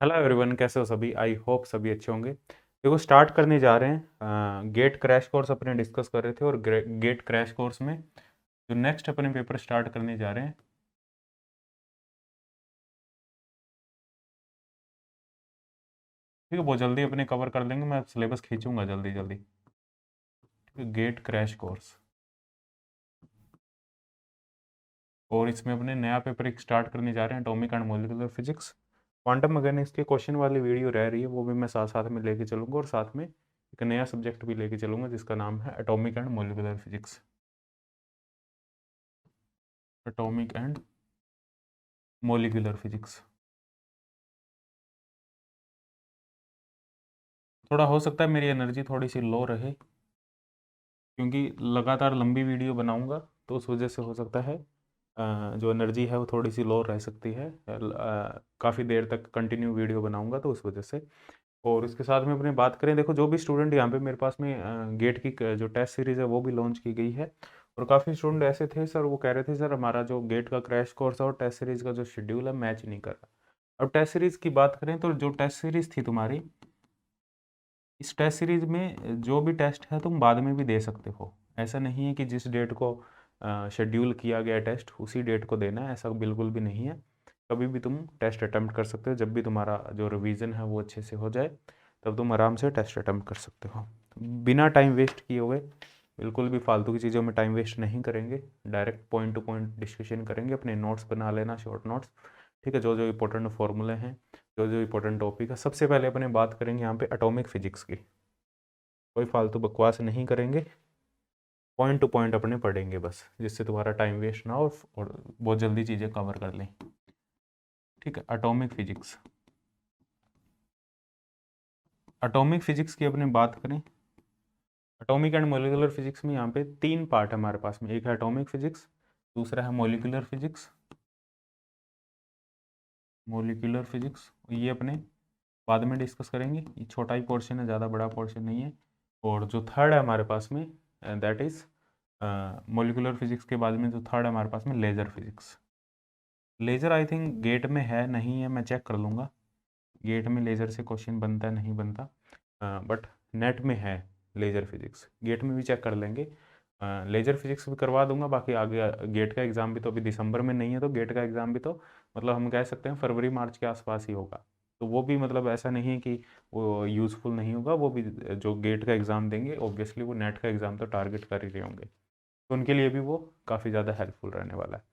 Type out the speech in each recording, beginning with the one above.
Hello everyone, कैसे हो सभी। आई होप सभी अच्छे होंगे। देखो, स्टार्ट करने जा रहे हैं। गेट क्रैश कोर्स अपने डिस्कस कर रहे थे और गेट क्रैश कोर्स में जो नेक्स्ट अपने पेपर स्टार्ट करने जा रहे हैं, ठीक है, बहुत जल्दी अपने कवर कर लेंगे। मैं सिलेबस खींचूंगा जल्दी जल्दी, ठीक है। गेट क्रैश कोर्स, और इसमें अपने नया पेपर एक स्टार्ट करने जा रहे हैं, atomic and molecular physics. Quantum mechanics के क्वेश्चन वाली वीडियो रह रही है, वो भी मैं साथ साथ में लेके चलूंगा, और साथ में एक नया सब्जेक्ट भी लेके चलूंगा जिसका नाम है atomic and molecular physics. Atomic and molecular physics. थोड़ा हो सकता है मेरी एनर्जी थोड़ी सी लो रहे, क्योंकि लगातार लंबी वीडियो बनाऊंगा, तो उस वजह से हो सकता है जो एनर्जी है वो थोड़ी सी लो रह सकती है। काफ़ी देर तक कंटिन्यू वीडियो बनाऊंगा, तो उस वजह से। और इसके साथ में अपने बात करें, देखो, जो भी स्टूडेंट यहाँ पे मेरे पास में गेट की जो टेस्ट सीरीज़ है वो भी लॉन्च की गई है। और काफ़ी स्टूडेंट ऐसे थे सर, वो कह रहे थे सर हमारा जो गेट का क्रैश कोर्स है और टेस्ट सीरीज़ का जो शेड्यूल है मैच नहीं कर रहा। अब टेस्ट सीरीज़ की बात करें, तो जो टेस्ट सीरीज़ थी तुम्हारी, इस टेस्ट सीरीज में जो भी टेस्ट है तुम बाद में भी दे सकते हो। ऐसा नहीं है कि जिस डेट को शेड्यूल किया गया टेस्ट उसी डेट को देना है, ऐसा बिल्कुल भी नहीं है। कभी भी तुम टेस्ट अटेम्प्ट कर सकते हो, जब भी तुम्हारा जो रिवीजन है वो अच्छे से हो जाए, तब तुम आराम से टेस्ट अटेम्प्ट कर सकते हो बिना टाइम वेस्ट किए हुए। बिल्कुल भी फालतू की चीज़ों में टाइम वेस्ट नहीं करेंगे, direct point two point discussion करेंगे। अपने नोट्स बना लेना, शॉर्ट नोट्स, ठीक है। जो जो इंपॉर्टेंट फॉर्मूले हैं, जो जो इंपॉर्टेंट टॉपिक है, सबसे पहले अपने बात करेंगे यहाँ पे एटॉमिक फिजिक्स की। कोई फालतू बकवास नहीं करेंगे, पॉइंट टू पॉइंट अपने पढ़ेंगे बस, जिससे तुम्हारा टाइम वेस्ट ना हो और बहुत जल्दी चीज़ें कवर कर लें, ठीक है। एटॉमिक फिजिक्स, एटॉमिक फिजिक्स की अपने बात करें, एटॉमिक एंड मोलिकुलर फिजिक्स में यहाँ पे तीन पार्ट है हमारे पास में। एक है एटॉमिक फिजिक्स, दूसरा है मोलिकुलर फिजिक्स। मोलिकुलर फिजिक्स ये अपने बाद में डिस्कस करेंगे, ये छोटा ही पोर्शन है, ज़्यादा बड़ा पोर्शन नहीं है। और जो थर्ड है हमारे पास में, दैट इज़ मोलिकुलर फिजिक्स के बाद में जो थर्ड है हमारे पास में, laser physics. Laser I think GATE में है नहीं है, मैं चेक कर लूँगा गेट में लेज़र से क्वेश्चन बनता है नहीं बनता, बट नेट में है लेज़र फिजिक्स। गेट में भी चेक कर लेंगे, लेज़र फिजिक्स भी करवा दूंगा। बाकी आगे गेट का एग्ज़ाम भी तो अभी दिसंबर में नहीं है, तो गेट का एग्ज़ाम भी तो मतलब हम कह सकते हैं फरवरी मार्च के आसपास ही होगा। तो वो भी मतलब ऐसा नहीं है कि वो यूज़फुल नहीं होगा। वो भी जो गेट का एग्ज़ाम देंगे, ऑब्वियसली वो नेट का एग्ज़ाम तो टारगेट कर ही रहे होंगे, तो उनके लिए भी वो काफ़ी ज़्यादा हेल्पफुल रहने वाला है।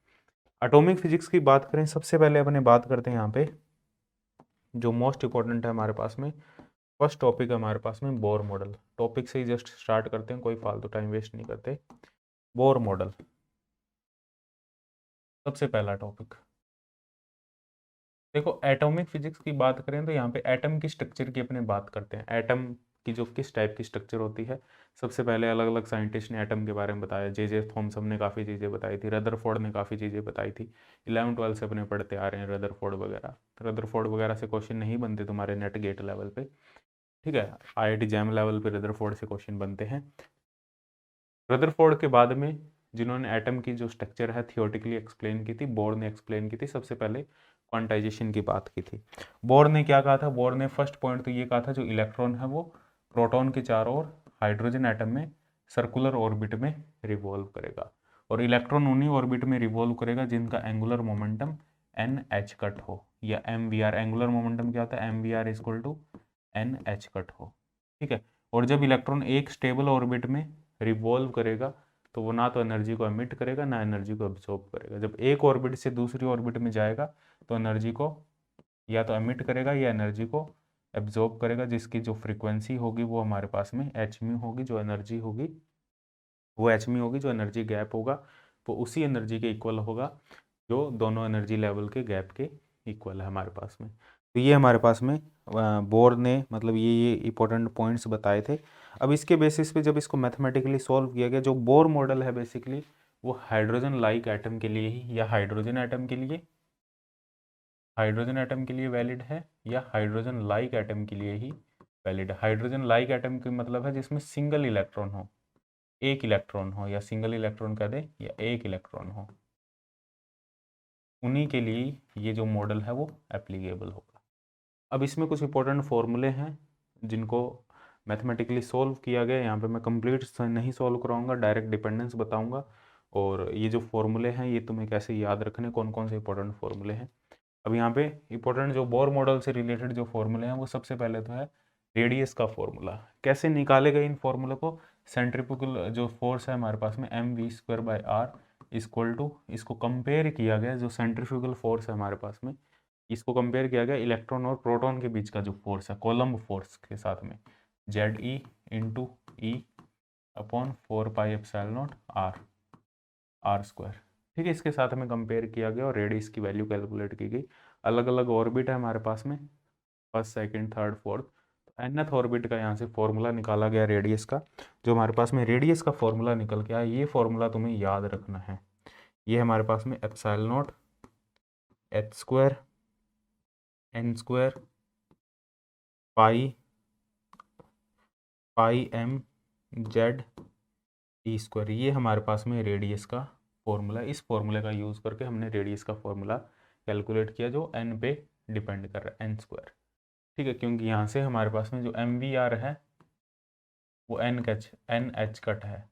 एटॉमिक फिजिक्स की बात करें, सबसे पहले अपने बात करते हैं यहाँ पे जो मोस्ट इंपॉर्टेंट है हमारे पास में। फर्स्ट टॉपिक है हमारे पास में बोर मॉडल। टॉपिक से ही जस्ट स्टार्ट करते हैं, कोई फालतू टाइम वेस्ट नहीं करते। बोर मॉडल सबसे पहला टॉपिक। देखो, एटॉमिक फिजिक्स की बात करें तो यहाँ पे एटम की स्ट्रक्चर की अपने बात करते हैं। एटम की जो किस टाइप की स्ट्रक्चर होती है, सबसे पहले अलग अलग साइंटिस्ट ने एटम के बारे में बताया। जे थॉमसन ने काफ़ी चीज़ें बताई थी, रदरफोर्ड ने काफ़ी चीज़ें बताई थी। 11 12 से अपने पढ़ते आ रहे हैं रदरफोर्ड वगैरह। रदरफोर्ड वगैरह से क्वेश्चन नहीं बनते तुम्हारे नेट गेट लेवल पे, ठीक है। IIT जैम लेवल पे रदरफोर्ड से क्वेश्चन बनते हैं। रदरफोर्ड के बाद में जिन्होंने एटम की जो स्ट्रक्चर है थियोरेटिकली एक्सप्लेन की थी, बोर ने एक्सप्लेन की थी। सबसे पहले क्वांटाइजेशन की बात की थी। बोर ने क्या कहा था, बोर ने फर्स्ट पॉइंट तो ये कहा था जो इलेक्ट्रॉन है वो प्रोटॉन के चारों ओर हाइड्रोजन एटम में सर्कुलर ऑर्बिट में रिवॉल्व करेगा, और इलेक्ट्रॉन उन्हीं ऑर्बिट में रिवॉल्व करेगा जिनका angular momentum n h cut हो, या m v r. Angular momentum क्या होता है, m v r equal to n h cut हो, ठीक है। और जब इलेक्ट्रॉन एक स्टेबल ऑर्बिट में रिवॉल्व करेगा, तो वो ना तो एनर्जी को एमिट करेगा ना एनर्जी को एब्जॉर्ब करेगा। जब एक ऑर्बिट से दूसरी ऑर्बिट में जाएगा, तो एनर्जी को या तो एमिट करेगा या एनर्जी को एब्जॉर्ब करेगा, जिसकी जो फ्रीक्वेंसी होगी वो हमारे पास में एच मी होगी। जो एनर्जी होगी वो एच मी होगी। जो एनर्जी गैप होगा वो उसी एनर्जी के इक्वल होगा जो दोनों एनर्जी लेवल के गैप के इक्वल है हमारे पास में। तो ये हमारे पास में बोर ने मतलब ये इंपॉर्टेंट पॉइंट्स बताए थे। अब इसके बेसिस पे जब इसको मैथमेटिकली सॉल्व किया गया, जो बोर मॉडल है बेसिकली वो हाइड्रोजन लाइक एटम के लिए ही, या हाइड्रोजन एटम के लिए, हाइड्रोजन एटम के लिए वैलिड है, या हाइड्रोजन लाइक एटम के लिए ही वैलिड है। हाइड्रोजन लाइक एटम का मतलब है जिसमें सिंगल इलेक्ट्रॉन हो, एक इलेक्ट्रॉन हो, या सिंगल इलेक्ट्रॉन कह दे या एक इलेक्ट्रॉन हो, उन्हीं के लिए ये जो मॉडल है वो एप्लीकेबल होगा। अब इसमें कुछ इंपॉर्टेंट फॉर्मूले हैं जिनको मैथमेटिकली सॉल्व किया गया। यहाँ पे मैं कंप्लीट नहीं सॉल्व कराऊंगा, डायरेक्ट डिपेंडेंस बताऊंगा। और ये जो फॉर्मूले हैं ये तुम्हें कैसे याद रखने, कौन कौन से इंपॉर्टेंट फॉर्मूले हैं। अब यहाँ पे इंपॉर्टेंट जो बोर मॉडल से रिलेटेड जो फॉर्मूले हैं वो सबसे पहले तो है रेडियस का फॉर्मूला। कैसे निकाले गए इन फॉर्मूले को, सेंट्रीफ्यूगल जो फोर्स है हमारे पास में mv²/r इक्वल टू, इसको कंपेयर किया गया, जो सेंट्रीफ्यूगल फोर्स है हमारे पास में इसको कंपेयर किया गया इलेक्ट्रॉन और प्रोटॉन के बीच का जो फोर्स है कोलम्ब फोर्स के साथ में, ZE इंटू ई अपॉन 4πε0 r²। ठीक है, इसके साथ में कंपेयर किया गया और रेडियस की वैल्यू कैलकुलेट की गई। अलग अलग ऑर्बिट है हमारे पास में, फर्स्ट सेकंड थर्ड फोर्थ, तो nth ऑर्बिट का यहाँ से फॉर्मूला निकाला गया रेडियस का। जो हमारे पास में रेडियस का फॉर्मूला निकल के आया, ये फॉर्मूला तुम्हें याद रखना है। ये हमारे पास में ε0 h² n² पाई m z e², ये हमारे पास में रेडियस का फॉर्मूला। इस फॉर्मूले का यूज़ करके हमने रेडियस का फॉर्मूला कैलकुलेट किया जो n पे डिपेंड कर रहा है, n²। ठीक है, क्योंकि यहाँ से हमारे पास में जो mvr है वो NH कट है।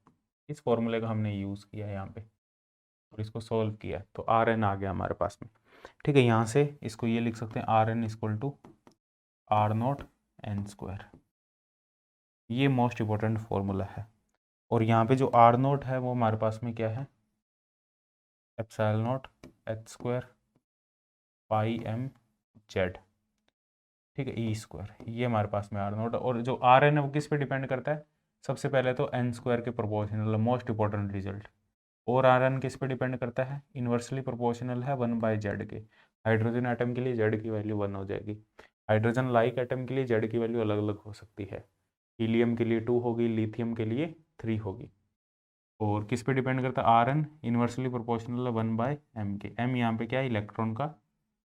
इस फॉर्मूले का हमने यूज़ किया है यहाँ पे और इसको सॉल्व किया, तो Rn आ गया हमारे पास में। ठीक है, यहाँ से इसको ये लिख सकते हैं Rn equal to R0 n²। ये मोस्ट इम्पोर्टेंट फॉर्मूला है। और यहाँ पे जो R0 है वो हमारे पास में क्या है, ε0 h² पाई m z। ठीक है, e², ये हमारे पास में R0। और जो Rn है वो किस पे डिपेंड करता है, सबसे पहले तो n² के प्रोपोर्शनल, मोस्ट इंपॉर्टेंट रिजल्ट। और Rn किस पे डिपेंड करता है, इन्वर्सली प्रोपोर्शनल है 1/z के। हाइड्रोजन एटम के लिए z की वैल्यू 1 हो जाएगी। हाइड्रोजन लाइक एटम के लिए z की वैल्यू अलग अलग हो सकती है, हीलियम के लिए 2 होगी, लिथियम के लिए 3 होगी। और किस पे डिपेंड करता है, Rn इन्वर्सली प्रोपोर्शनल है 1/m के। m यहाँ पे क्या है, इलेक्ट्रॉन का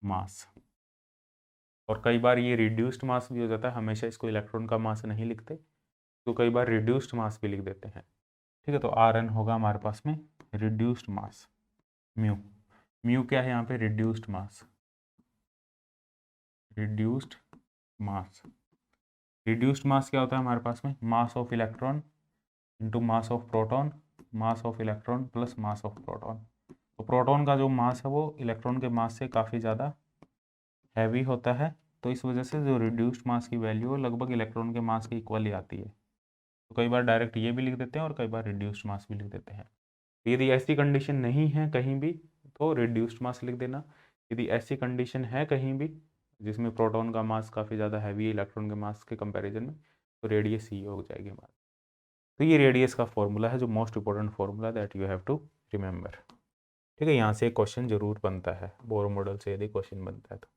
मास। और कई बार ये रिड्यूस्ड मास भी हो जाता है, हमेशा इसको इलेक्ट्रॉन का मास नहीं लिखते, तो कई बार रिड्यूस्ड मास भी लिख देते हैं। ठीक है, तो Rn होगा हमारे पास में रिड्यूस्ड मास, म्यू क्या है यहाँ पे, रिड्यूस्ड मास। रिड्यूस्ड मास, रिड्यूस्ड मास क्या होता है हमारे पास में, mass of electron into mass of proton, mass of electron plus mass of proton. तो प्रोटॉन का जो मास है वो इलेक्ट्रॉन के मास से काफ़ी ज़्यादा हैवी होता है, तो इस वजह से जो रिड्यूस्ड मास की वैल्यू है लगभग इलेक्ट्रॉन के मास के इक्वल ही आती है। तो कई बार डायरेक्ट ये भी लिख देते हैं और कई बार रिड्यूस्ड मास भी लिख देते हैं। यदि ऐसी कंडीशन नहीं है कहीं भी तो रिड्यूस्ड मास लिख देना। यदि ऐसी कंडीशन है कहीं भी जिसमें प्रोटॉन का मास काफ़ी ज़्यादा हैवी है इलेक्ट्रॉन के मास के कंपैरिजन में, तो रेडियस ये हो जाएगी हमारी। तो ये रेडियस का फॉर्मूला है, जो most important formula that you have to remember. ठीक है, यहाँ से एक क्वेश्चन जरूर बनता है बोर मॉडल से, यदि क्वेश्चन बनता है तो।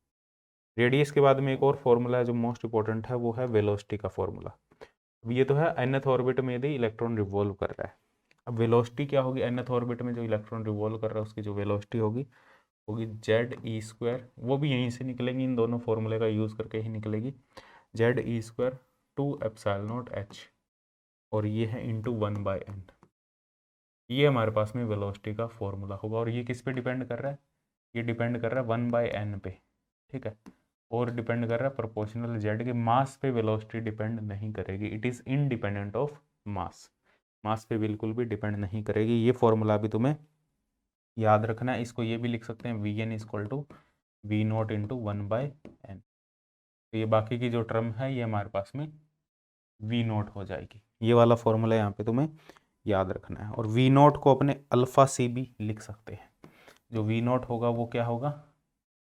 रेडियस के बाद में एक और फॉर्मूला है जो मोस्ट इंपॉर्टेंट है, वो है वेलोसिटी का फॉर्मूला। अब ये तो है nth ऑर्बिट में यदि इलेक्ट्रॉन रिवॉल्व कर रहा है। अब वेलोसिटी क्या होगी, nth ऑर्बिट में जो इलेक्ट्रॉन रिवॉल्व कर रहा है उसकी जो वेलोसिटी होगी ZE², वो भी यहीं से निकलेगी, इन दोनों फॉर्मूले का यूज़ करके ही निकलेगी। ZE² 2ε0h, और ये है इंटू 1/n। ये हमारे पास में वेलोसिटी का फॉर्मूला होगा। और ये किस पे डिपेंड कर रहा है, ये डिपेंड कर रहा है 1/n पे। ठीक है, और डिपेंड कर रहा है प्रोपोर्शनल जेड के मास पे, वेलोसिटी डिपेंड नहीं करेगी, it is independent of mass. Mass पे बिल्कुल भी डिपेंड नहीं करेगी। ये फॉर्मूला भी तुम्हें याद रखना है। इसको ये भी लिख सकते हैं Vn equal to V0 into 1/n। तो ये बाकी की जो टर्म है ये हमारे पास में V0 हो जाएगी। ये वाला फॉर्मूला यहाँ पे तुम्हें याद रखना है। और V0 को अपने अल्फा से भी लिख सकते हैं। जो V0 होगा वो क्या होगा,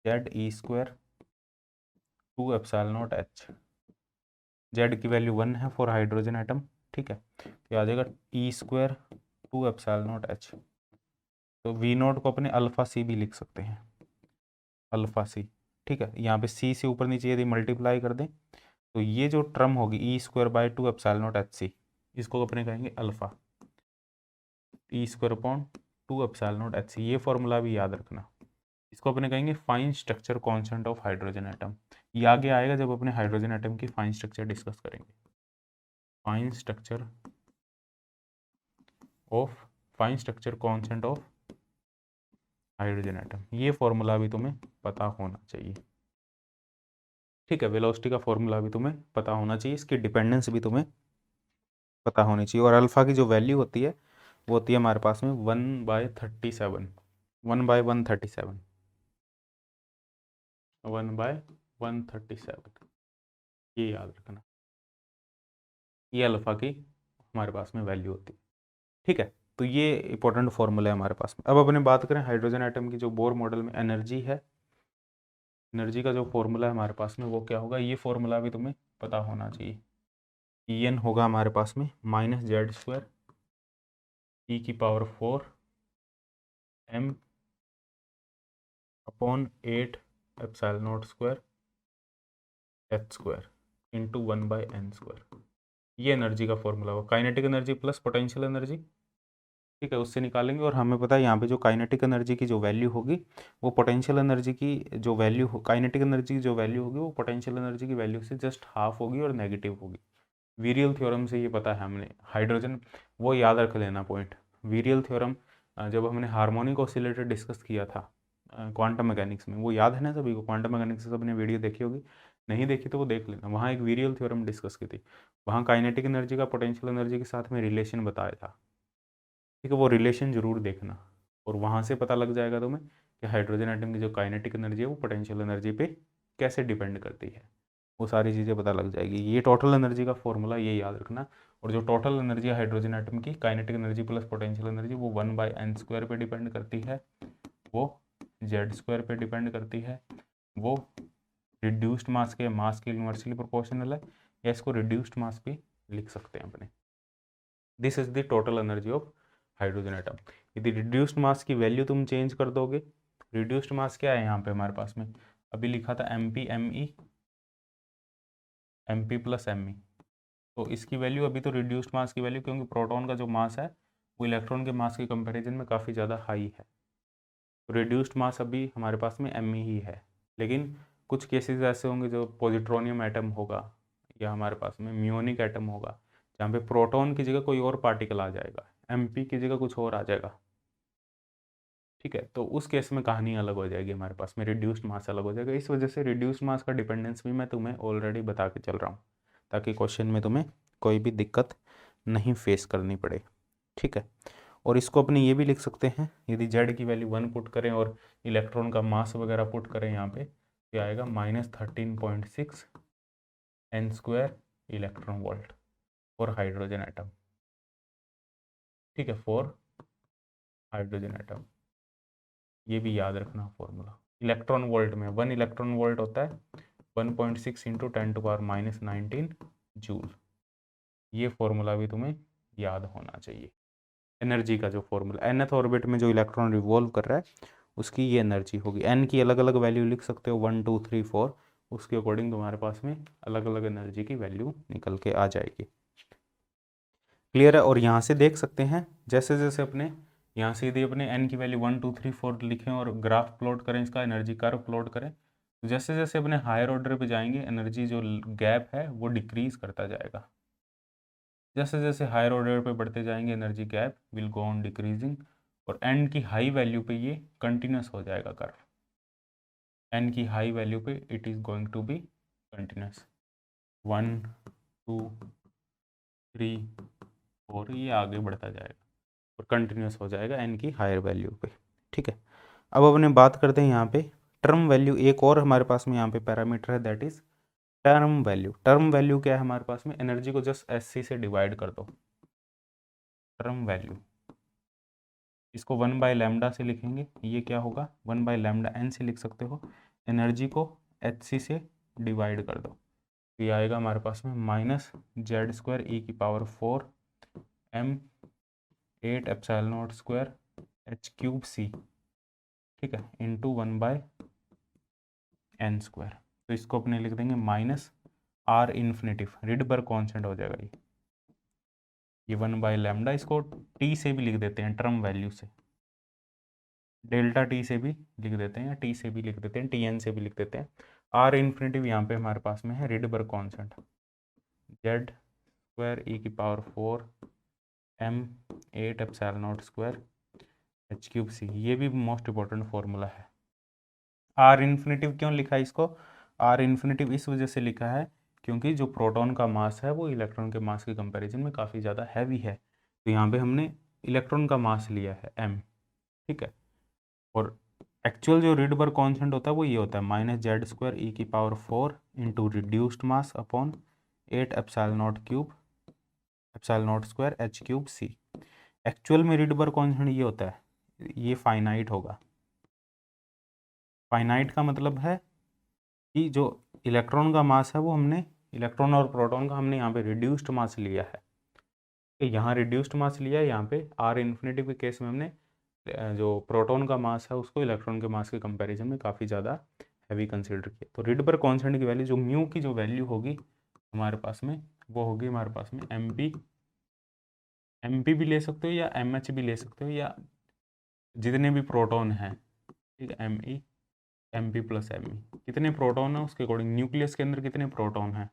ZE² 2ε0h। Z की वैल्यू 1 है फॉर हाइड्रोजन एटम। ठीक है, तो आ जाएगा E² 2ε0h। तो V0 को अपने अल्फा सी भी लिख सकते हैं, अल्फा सी। ठीक है, यहाँ पे सी से ऊपर नीचे यदि मल्टीप्लाई कर दें तो ये जो टर्म होगी E² 2ε0hc, इसको अपने कहेंगे अल्फा, E² अपॉन 2ε0hc। ये फॉर्मूला भी याद रखना। इसको अपने कहेंगे fine structure constant of hydrogen atom. ये आगे आएगा जब अपने हाइड्रोजन एटम की फाइन स्ट्रक्चर डिस्कस करेंगे। Fine structure constant of hydrogen atom, ये फॉर्मूला भी तुम्हें पता होना चाहिए। ठीक है, वेलोसिटी का फॉर्मूला भी तुम्हें पता होना चाहिए, इसकी डिपेंडेंस भी तुम्हें पता होनी चाहिए। और अल्फ़ा की जो वैल्यू होती है वो होती है हमारे पास में 1/37, 1/137, 1/137, ये याद रखना, ये अल्फ़ा की हमारे पास में वैल्यू होती है। ठीक है, तो ये इंपॉर्टेंट फॉर्मूला है हमारे पास में। अब अपने बात करें हाइड्रोजन एटम की, जो बोर मॉडल में एनर्जी है, एनर्जी का जो फॉर्मूला है हमारे पास में वो क्या होगा, ये फॉर्मूला भी तुम्हें पता होना चाहिए। En होगा हमारे पास में -z² e⁴ m upon 8 ε0² h² into 1/n²। ये एनर्जी का फॉर्मूला होगा, kinetic energy plus potential energy. ठीक है, उससे निकालेंगे। और हमें पता है यहाँ पे जो काइनेटिक एनर्जी की जो वैल्यू होगी वो पोटेंशियल एनर्जी की जो वैल्यू हो, काइनेटिक एनर्जी की जो वैल्यू होगी वो पोटेंशियल एनर्जी की वैल्यू से जस्ट हाफ होगी और नेगेटिव होगी। वीरियल थ्योरम से ये पता है हमने, हाइड्रोजन, वो याद रख लेना पॉइंट। वीरियल थ्योरम जब हमने हार्मोनिक ऑसिलेटर डिस्कस किया था क्वांटम मैकेनिक्स में, वो याद है ना सभी को? क्वांटम मैकेनिक्स से सबने वीडियो देखी होगी, नहीं देखी तो वो देख लेना, वहाँ एक वीरियल थ्योरम डिस्कस की थी। वहाँ काइनेटिक एनर्जी का पोटेंशियल एनर्जी के साथ में रिलेशन बताया था। ठीक है, वो रिलेशन जरूर देखना, और वहाँ से पता लग जाएगा तुम्हें कि हाइड्रोजन एटम की जो काइनेटिक एनर्जी है वो पोटेंशियल एनर्जी पे कैसे डिपेंड करती है, वो सारी चीज़ें पता लग जाएगी। ये टोटल एनर्जी का फॉर्मूला ये याद रखना। और जो टोटल एनर्जी है हाइड्रोजन एटम की, kinetic energy plus potential energy, वो 1/n² पे डिपेंड करती है, वो z² पे डिपेंड करती है, वो रिड्यूस्ड मास के मास के इन्वर्सली प्रोपोर्शनल है, या इसको रिड्यूस्ड मास भी लिख सकते हैं अपने। This is the total energy of hydrogen atom. यदि रिड्यूस्ड मास की वैल्यू तुम चेंज कर दोगे, रिड्यूस्ड मास क्या है यहाँ पे हमारे पास में, अभी लिखा था MP MP प्लस ME, तो इसकी वैल्यू अभी तो रिड्यूस्ड मास की वैल्यू, क्योंकि प्रोटॉन का जो मास है वो इलेक्ट्रॉन के मास के कंपैरिजन में काफ़ी ज़्यादा हाई है, तो रिड्यूस्ड मास अभी हमारे पास में ME ही है। लेकिन कुछ केसेस ऐसे होंगे जो पॉजिट्रोनियम एटम होगा, या हमारे पास में म्यूनिक एटम होगा, जहाँ पे प्रोटॉन की जगह कोई और पार्टिकल आ जाएगा, MP की जगह कुछ और आ जाएगा। ठीक है, तो उस केस में कहानी अलग हो जाएगी, हमारे पास में रिड्यूस्ड मास अलग हो जाएगा। इस वजह से रिड्यूस्ड मास का डिपेंडेंस भी मैं तुम्हें ऑलरेडी बता के चल रहा हूँ, ताकि क्वेश्चन में तुम्हें कोई भी दिक्कत नहीं फेस करनी पड़े। ठीक है, और इसको अपने ये भी लिख सकते हैं, यदि जेड की वैल्यू 1 पुट करें और इलेक्ट्रॉन का मास वगैरह पुट करें यहाँ पे, तो आएगा -13.6 n² electron volt for hydrogen atom. ठीक है, फॉर हाइड्रोजन एटम, ये भी याद रखना फॉर्मूला। इलेक्ट्रॉन वोल्ट में 1 इलेक्ट्रॉन वोल्ट होता है 1.6 इंटू 10⁻⁹ जूल। ये फॉर्मूला भी तुम्हें याद होना चाहिए। एनर्जी का जो फॉर्मूला, nth ऑर्बिट में जो इलेक्ट्रॉन रिवॉल्व कर रहा है उसकी ये एनर्जी होगी। n की अलग अलग वैल्यू लिख सकते हो, 1 2 3 4, उसके अकॉर्डिंग तुम्हारे पास में अलग अलग एनर्जी की वैल्यू निकल के आ जाएगी। क्लियर है? और यहाँ से देख सकते हैं, जैसे जैसे अपने यहाँ से यदि अपने n की वैल्यू 1 2 3 4 लिखें और ग्राफ प्लॉट करें, इसका एनर्जी कर्व प्लॉट करें, तो जैसे जैसे अपने हायर ऑर्डर पे जाएंगे एनर्जी जो गैप है वो डिक्रीज करता जाएगा। जैसे जैसे हायर ऑर्डर पे बढ़ते जाएंगे energy gap will go on decreasing, और n की हाई वैल्यू पे ये कंटिन्यूस हो जाएगा कर्व। n की हाई वैल्यू पे it is going to be continuous, 1 2 3 4, ये आगे बढ़ता जाएगा और कंटिन्यूस हो जाएगा n की हायर वैल्यू पे। ठीक है, अब अपने बात करते हैं यहाँ पे टर्म वैल्यू। एक और हमारे पास में यहाँ पे पैरामीटर है, that is term value. Term value क्या है हमारे पास में, एनर्जी को जस्ट SC से डिवाइड कर दो, टर्म वैल्यू। इसको 1/λ से लिखेंगे, ये क्या होगा 1/λn से लिख सकते हो। एनर्जी को HC से डिवाइड कर दो, तो ये आएगा हमारे पास में -z² e⁴ m 8 ε0² h³ ठीक है, इंटू 1/n²। तो इसको अपने लिख देंगे -r इन्फिनेटिव, रिडबर्ग कांस्टेंट हो जाएगा ये 1/λ। इसको t से भी लिख देते हैं, टर्म वैल्यू से, डेल्टा t से भी लिख देते हैं, या t से भी लिख देते हैं, Tn से भी लिख देते हैं। r इन्फिनेटिव यहाँ पे हमारे पास में है Rydberg constant, z² e⁴ m 8 ε0² h³c। ये भी मोस्ट इंपॉर्टेंट फॉर्मूला है। r इन्फिनेटिव क्यों लिखा है इसको, आर इन्फिनिटिव इस वजह से लिखा है क्योंकि जो प्रोटॉन का मास है वो इलेक्ट्रॉन के मास के कंपैरिजन में काफ़ी ज़्यादा हैवी है, तो यहाँ पे हमने इलेक्ट्रॉन का मास लिया है m, ठीक है। और एक्चुअल जो रिडबर्ग कांस्टेंट होता है वो ये होता है -z²e⁴ into reduced mass upon 8ε0 h3 actual में रिडबर्ग कांस्टेंट ये होता है, ये फाइनाइट होगा। फाइनाइट का मतलब है कि जो इलेक्ट्रॉन का मास है वो हमने इलेक्ट्रॉन और प्रोटॉन का हमने यहाँ पे रिड्यूस्ड मास लिया है, यहाँ रिड्यूस्ड मास लिया है, यहाँ पे आर इन्फिनिटी के केस में हमने जो प्रोटॉन का मास है उसको इलेक्ट्रॉन के मास के कंपैरिजन में काफ़ी ज़्यादा हैवी कंसीडर किया। तो रिडबर्ग कांस्टेंट की वैल्यू जो म्यू की जो वैल्यू होगी हमारे पास में वो होगी हमारे पास में एम पी भी ले सकते हो या एम एच भी ले सकते हो, या जितने भी प्रोटॉन हैं, ठीक है, m p plus m e, कितने प्रोटॉन है उसके अकॉर्डिंग, न्यूक्लियस के अंदर कितने प्रोटॉन हैं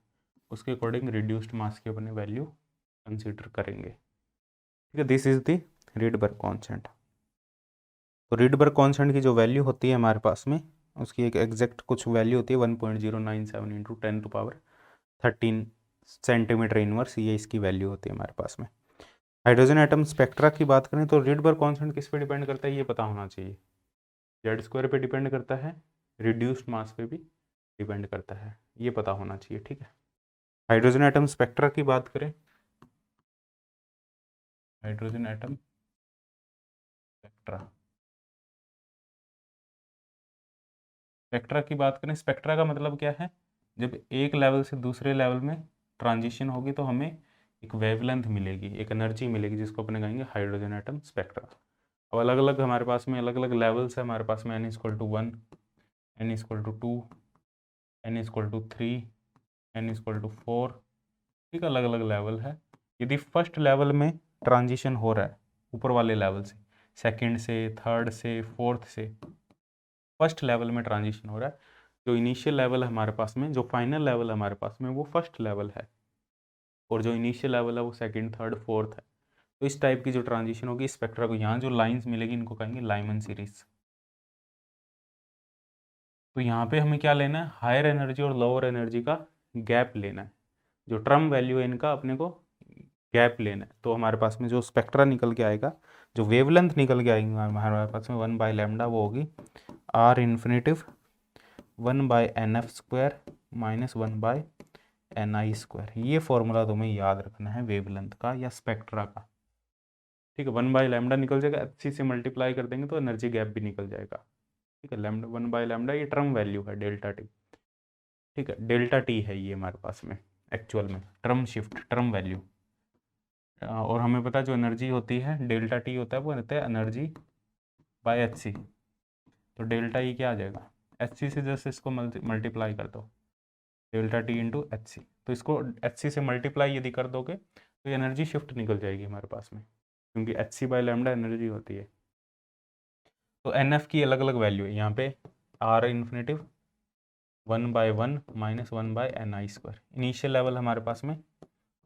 उसके अकॉर्डिंग रिड्यूस्ड मास की अपने वैल्यू कंसीडर करेंगे, ठीक है। This is the Rydberg constant. तो रिडबर्ग कांस्टेंट की जो वैल्यू होती है हमारे पास में उसकी एक एग्जैक्ट कुछ वैल्यू होती है 1.097 इंटू 10⁻13 सेंटीमीटर इनवर्स, ये इसकी वैल्यू होती है हमारे पास में। हाइड्रोजन एटम स्पेक्ट्रा की बात करें तो रिडबर्ग कांस्टेंट किस पे डिपेंड करता है ये पता होना चाहिए। Z² पे डिपेंड करता है, रिड्यूस्ड मास पे भी डिपेंड करता है, ये पता होना चाहिए, ठीक है। हाइड्रोजन एटम स्पेक्ट्रा की बात करें, हाइड्रोजन एटम स्पेक्ट्रा, स्पेक्ट्रा की बात करें, स्पेक्ट्रा का मतलब क्या है, जब एक लेवल से दूसरे लेवल में ट्रांजिशन होगी तो हमें एक वेवलेंथ मिलेगी, एक एनर्जी मिलेगी जिसको अपने कहेंगे हाइड्रोजन एटम स्पेक्ट्रा। अब अलग अलग हमारे पास में अलग अलग लेवल्स है, हमारे पास में n=1, n=2, n=3, n=4, ठीक, अलग अलग लेवल है। यदि फर्स्ट लेवल में ट्रांजिशन हो रहा है ऊपर वाले लेवल से, सेकंड से, थर्ड से, फोर्थ से, फर्स्ट लेवल में ट्रांजिशन हो रहा है, जो इनिशियल लेवल है हमारे पास में, जो फाइनल लेवल है हमारे पास में वो फर्स्ट लेवल है, और जो इनिशियल लेवल है वो सेकंड, थर्ड, फोर्थ है। तो इस टाइप की जो ट्रांजिशन होगी स्पेक्ट्रा को, यहाँ जो लाइंस मिलेगी इनको कहेंगे लाइमन सीरीज। तो यहाँ पे हमें क्या लेना है, हायर एनर्जी और लोअर एनर्जी का गैप लेना है, जो टर्म वैल्यू है इनका अपने को गैप लेना है। तो हमारे पास में जो स्पेक्ट्रा निकल के आएगा, जो वेवलेंथ निकल के आएगी हमारे पास में 1/λ, वो होगी R infinitive 1/nf² minus 1/ni²। ये फॉर्मूला तुम्हें याद रखना है वेवलेंथ का या स्पेक्ट्रा का, ठीक है। 1/λ निकल जाएगा, HC से मल्टीप्लाई कर देंगे तो एनर्जी गैप भी निकल जाएगा, ठीक है। 1/λ ये टर्म वैल्यू है डेल्टा टी, ठीक है, डेल्टा टी है ये हमारे पास में एक्चुअल में टर्म शिफ्ट, टर्म वैल्यू। और हमें पता है जो एनर्जी होती है डेल्टा टी होता है वो रहता है एनर्जी बाय एच सी, तो डेल्टा ई क्या आ जाएगा, एच सी से जस्ट इसको मल्टीप्लाई कर दो, delta t into h c, तो इसको एच सी से मल्टीप्लाई यदि कर दोगे तो एनर्जी शिफ्ट निकल जाएगी हमारे पास में, क्योंकि H C by lambda energy होती है। तो एन एफ की अलग अलग वैल्यू है यहाँ पे, R infinitive 1/1 minus 1/ni²। Initial level हमारे पास में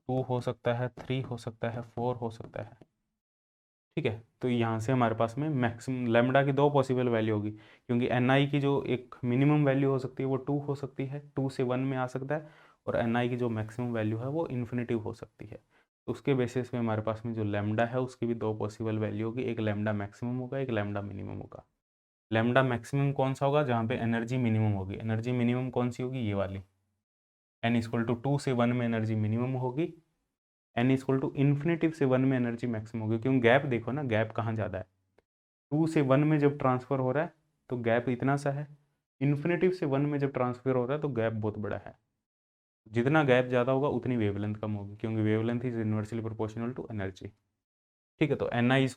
2 हो सकता है, 3 हो सकता है, 4 हो सकता है, ठीक है। तो यहाँ से हमारे पास में मैक्सिमम लैम्डा की 2 पॉसिबल वैल्यू होगी, क्योंकि एन आई की जो एक मिनिमम वैल्यू हो सकती है वो 2 हो सकती है, 2 से 1 में आ सकता है, और एन आई की जो मैक्सिमम वैल्यू है वो इन्फिनिटिव हो सकती है। तो उसके बेसिस पे हमारे पास में जो लैम्डा है उसकी भी 2 पॉसिबल वैल्यू होगी, एक लैम्डा मैक्सिमम होगा, एक लैम्डा मिनिमम होगा। लैम्डा मैक्सिमम कौन सा होगा, जहाँ पे एनर्जी मिनिमम होगी, एनर्जी मिनिमम कौन सी होगी, ये वाली, n=2 से 1 में एनर्जी मिनिमम होगी, n= इन्फिनिटिव से 1 में एनर्जी मैक्सिमम होगी। क्योंकि गैप देखो ना, गैप कहाँ ज़्यादा है, 2 से 1 में जब ट्रांसफ़र हो रहा है तो गैप इतना सा है, इन्फिनिटिव से 1 में जब ट्रांसफ़र हो रहा है तो गैप बहुत बड़ा है। जितना गैप ज़्यादा होगा उतनी वेवलेंथ कम होगी, क्योंकि wavelength is inversely proportional to energy, ठीक है। तो ni=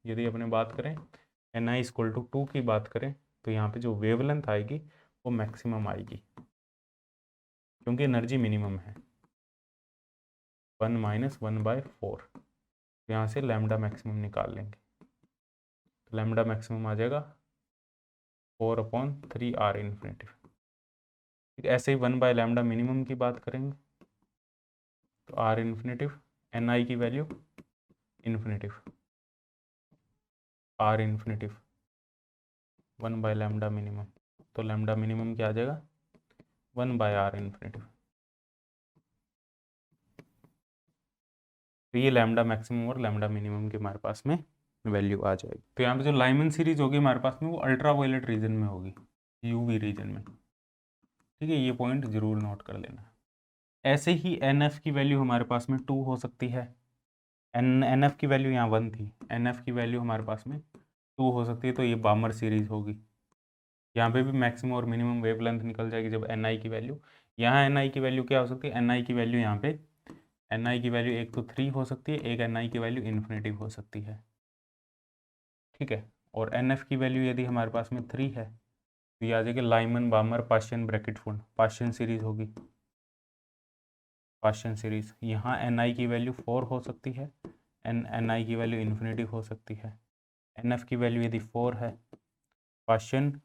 यदि अपने बात करें ni=2 की बात करें तो यहाँ पे जो वेवलेंथ आएगी वो मैक्सिमम आएगी, क्योंकि एनर्जी मिनिमम है, 1 - 1/4। यहाँ से लैम्डा मैक्सिमम निकाल लेंगे, तो लैम्डा मैक्सिमम आ जाएगा 4/3 R इन्फिनिटिव, ठीक। ऐसे ही 1/λ मिनिमम की बात करेंगे तो R इन्फिनिटिव, एन आई की value infinitive, R infinitive 1/λ minimum, तो लैम्डा मिनिमम क्या आ जाएगा 1/r∞। तो ये लैम्डा मैक्सिमम और लैम्डा मिनिमम के हमारे पास में वैल्यू आ जाएगी। तो यहाँ पे जो लाइमन सीरीज होगी हमारे पास में वो अल्ट्रा वायलेट रीजन में होगी, यूवी रीजन में। ठीक है, ये पॉइंट जरूर नोट कर लेना। ऐसे ही एन एफ की वैल्यू हमारे पास में 2 हो सकती है। एन एफ की वैल्यू यहाँ 1 थी, एन एफ की वैल्यू हमारे पास में 2 हो सकती है, तो ये बामर सीरीज होगी। यहाँ पे भी मैक्सिमम और मिनिमम वेवलेंथ निकल जाएगी जब एन आई की वैल्यू। यहाँ एन आई की वैल्यू क्या हो सकती है, एन आई की वैल्यू यहाँ पे एन आई की वैल्यू एक तो 3 हो सकती है, एक एन आई की वैल्यू इन्फिनिटी हो सकती है। ठीक है, और एन एफ की वैल्यू यदि हमारे पास में 3 है तो ये आ जाएगी लाइमन बामर पाशियन ब्रैकेट फुंड, पाशियन सीरीज होगी, पाशियन सीरीज। यहाँ एन आई की वैल्यू 4 हो सकती है, एन आई की वैल्यू इन्फिनिटी हो सकती है। एन एफ की वैल्यू यदि 4 है, पाशियन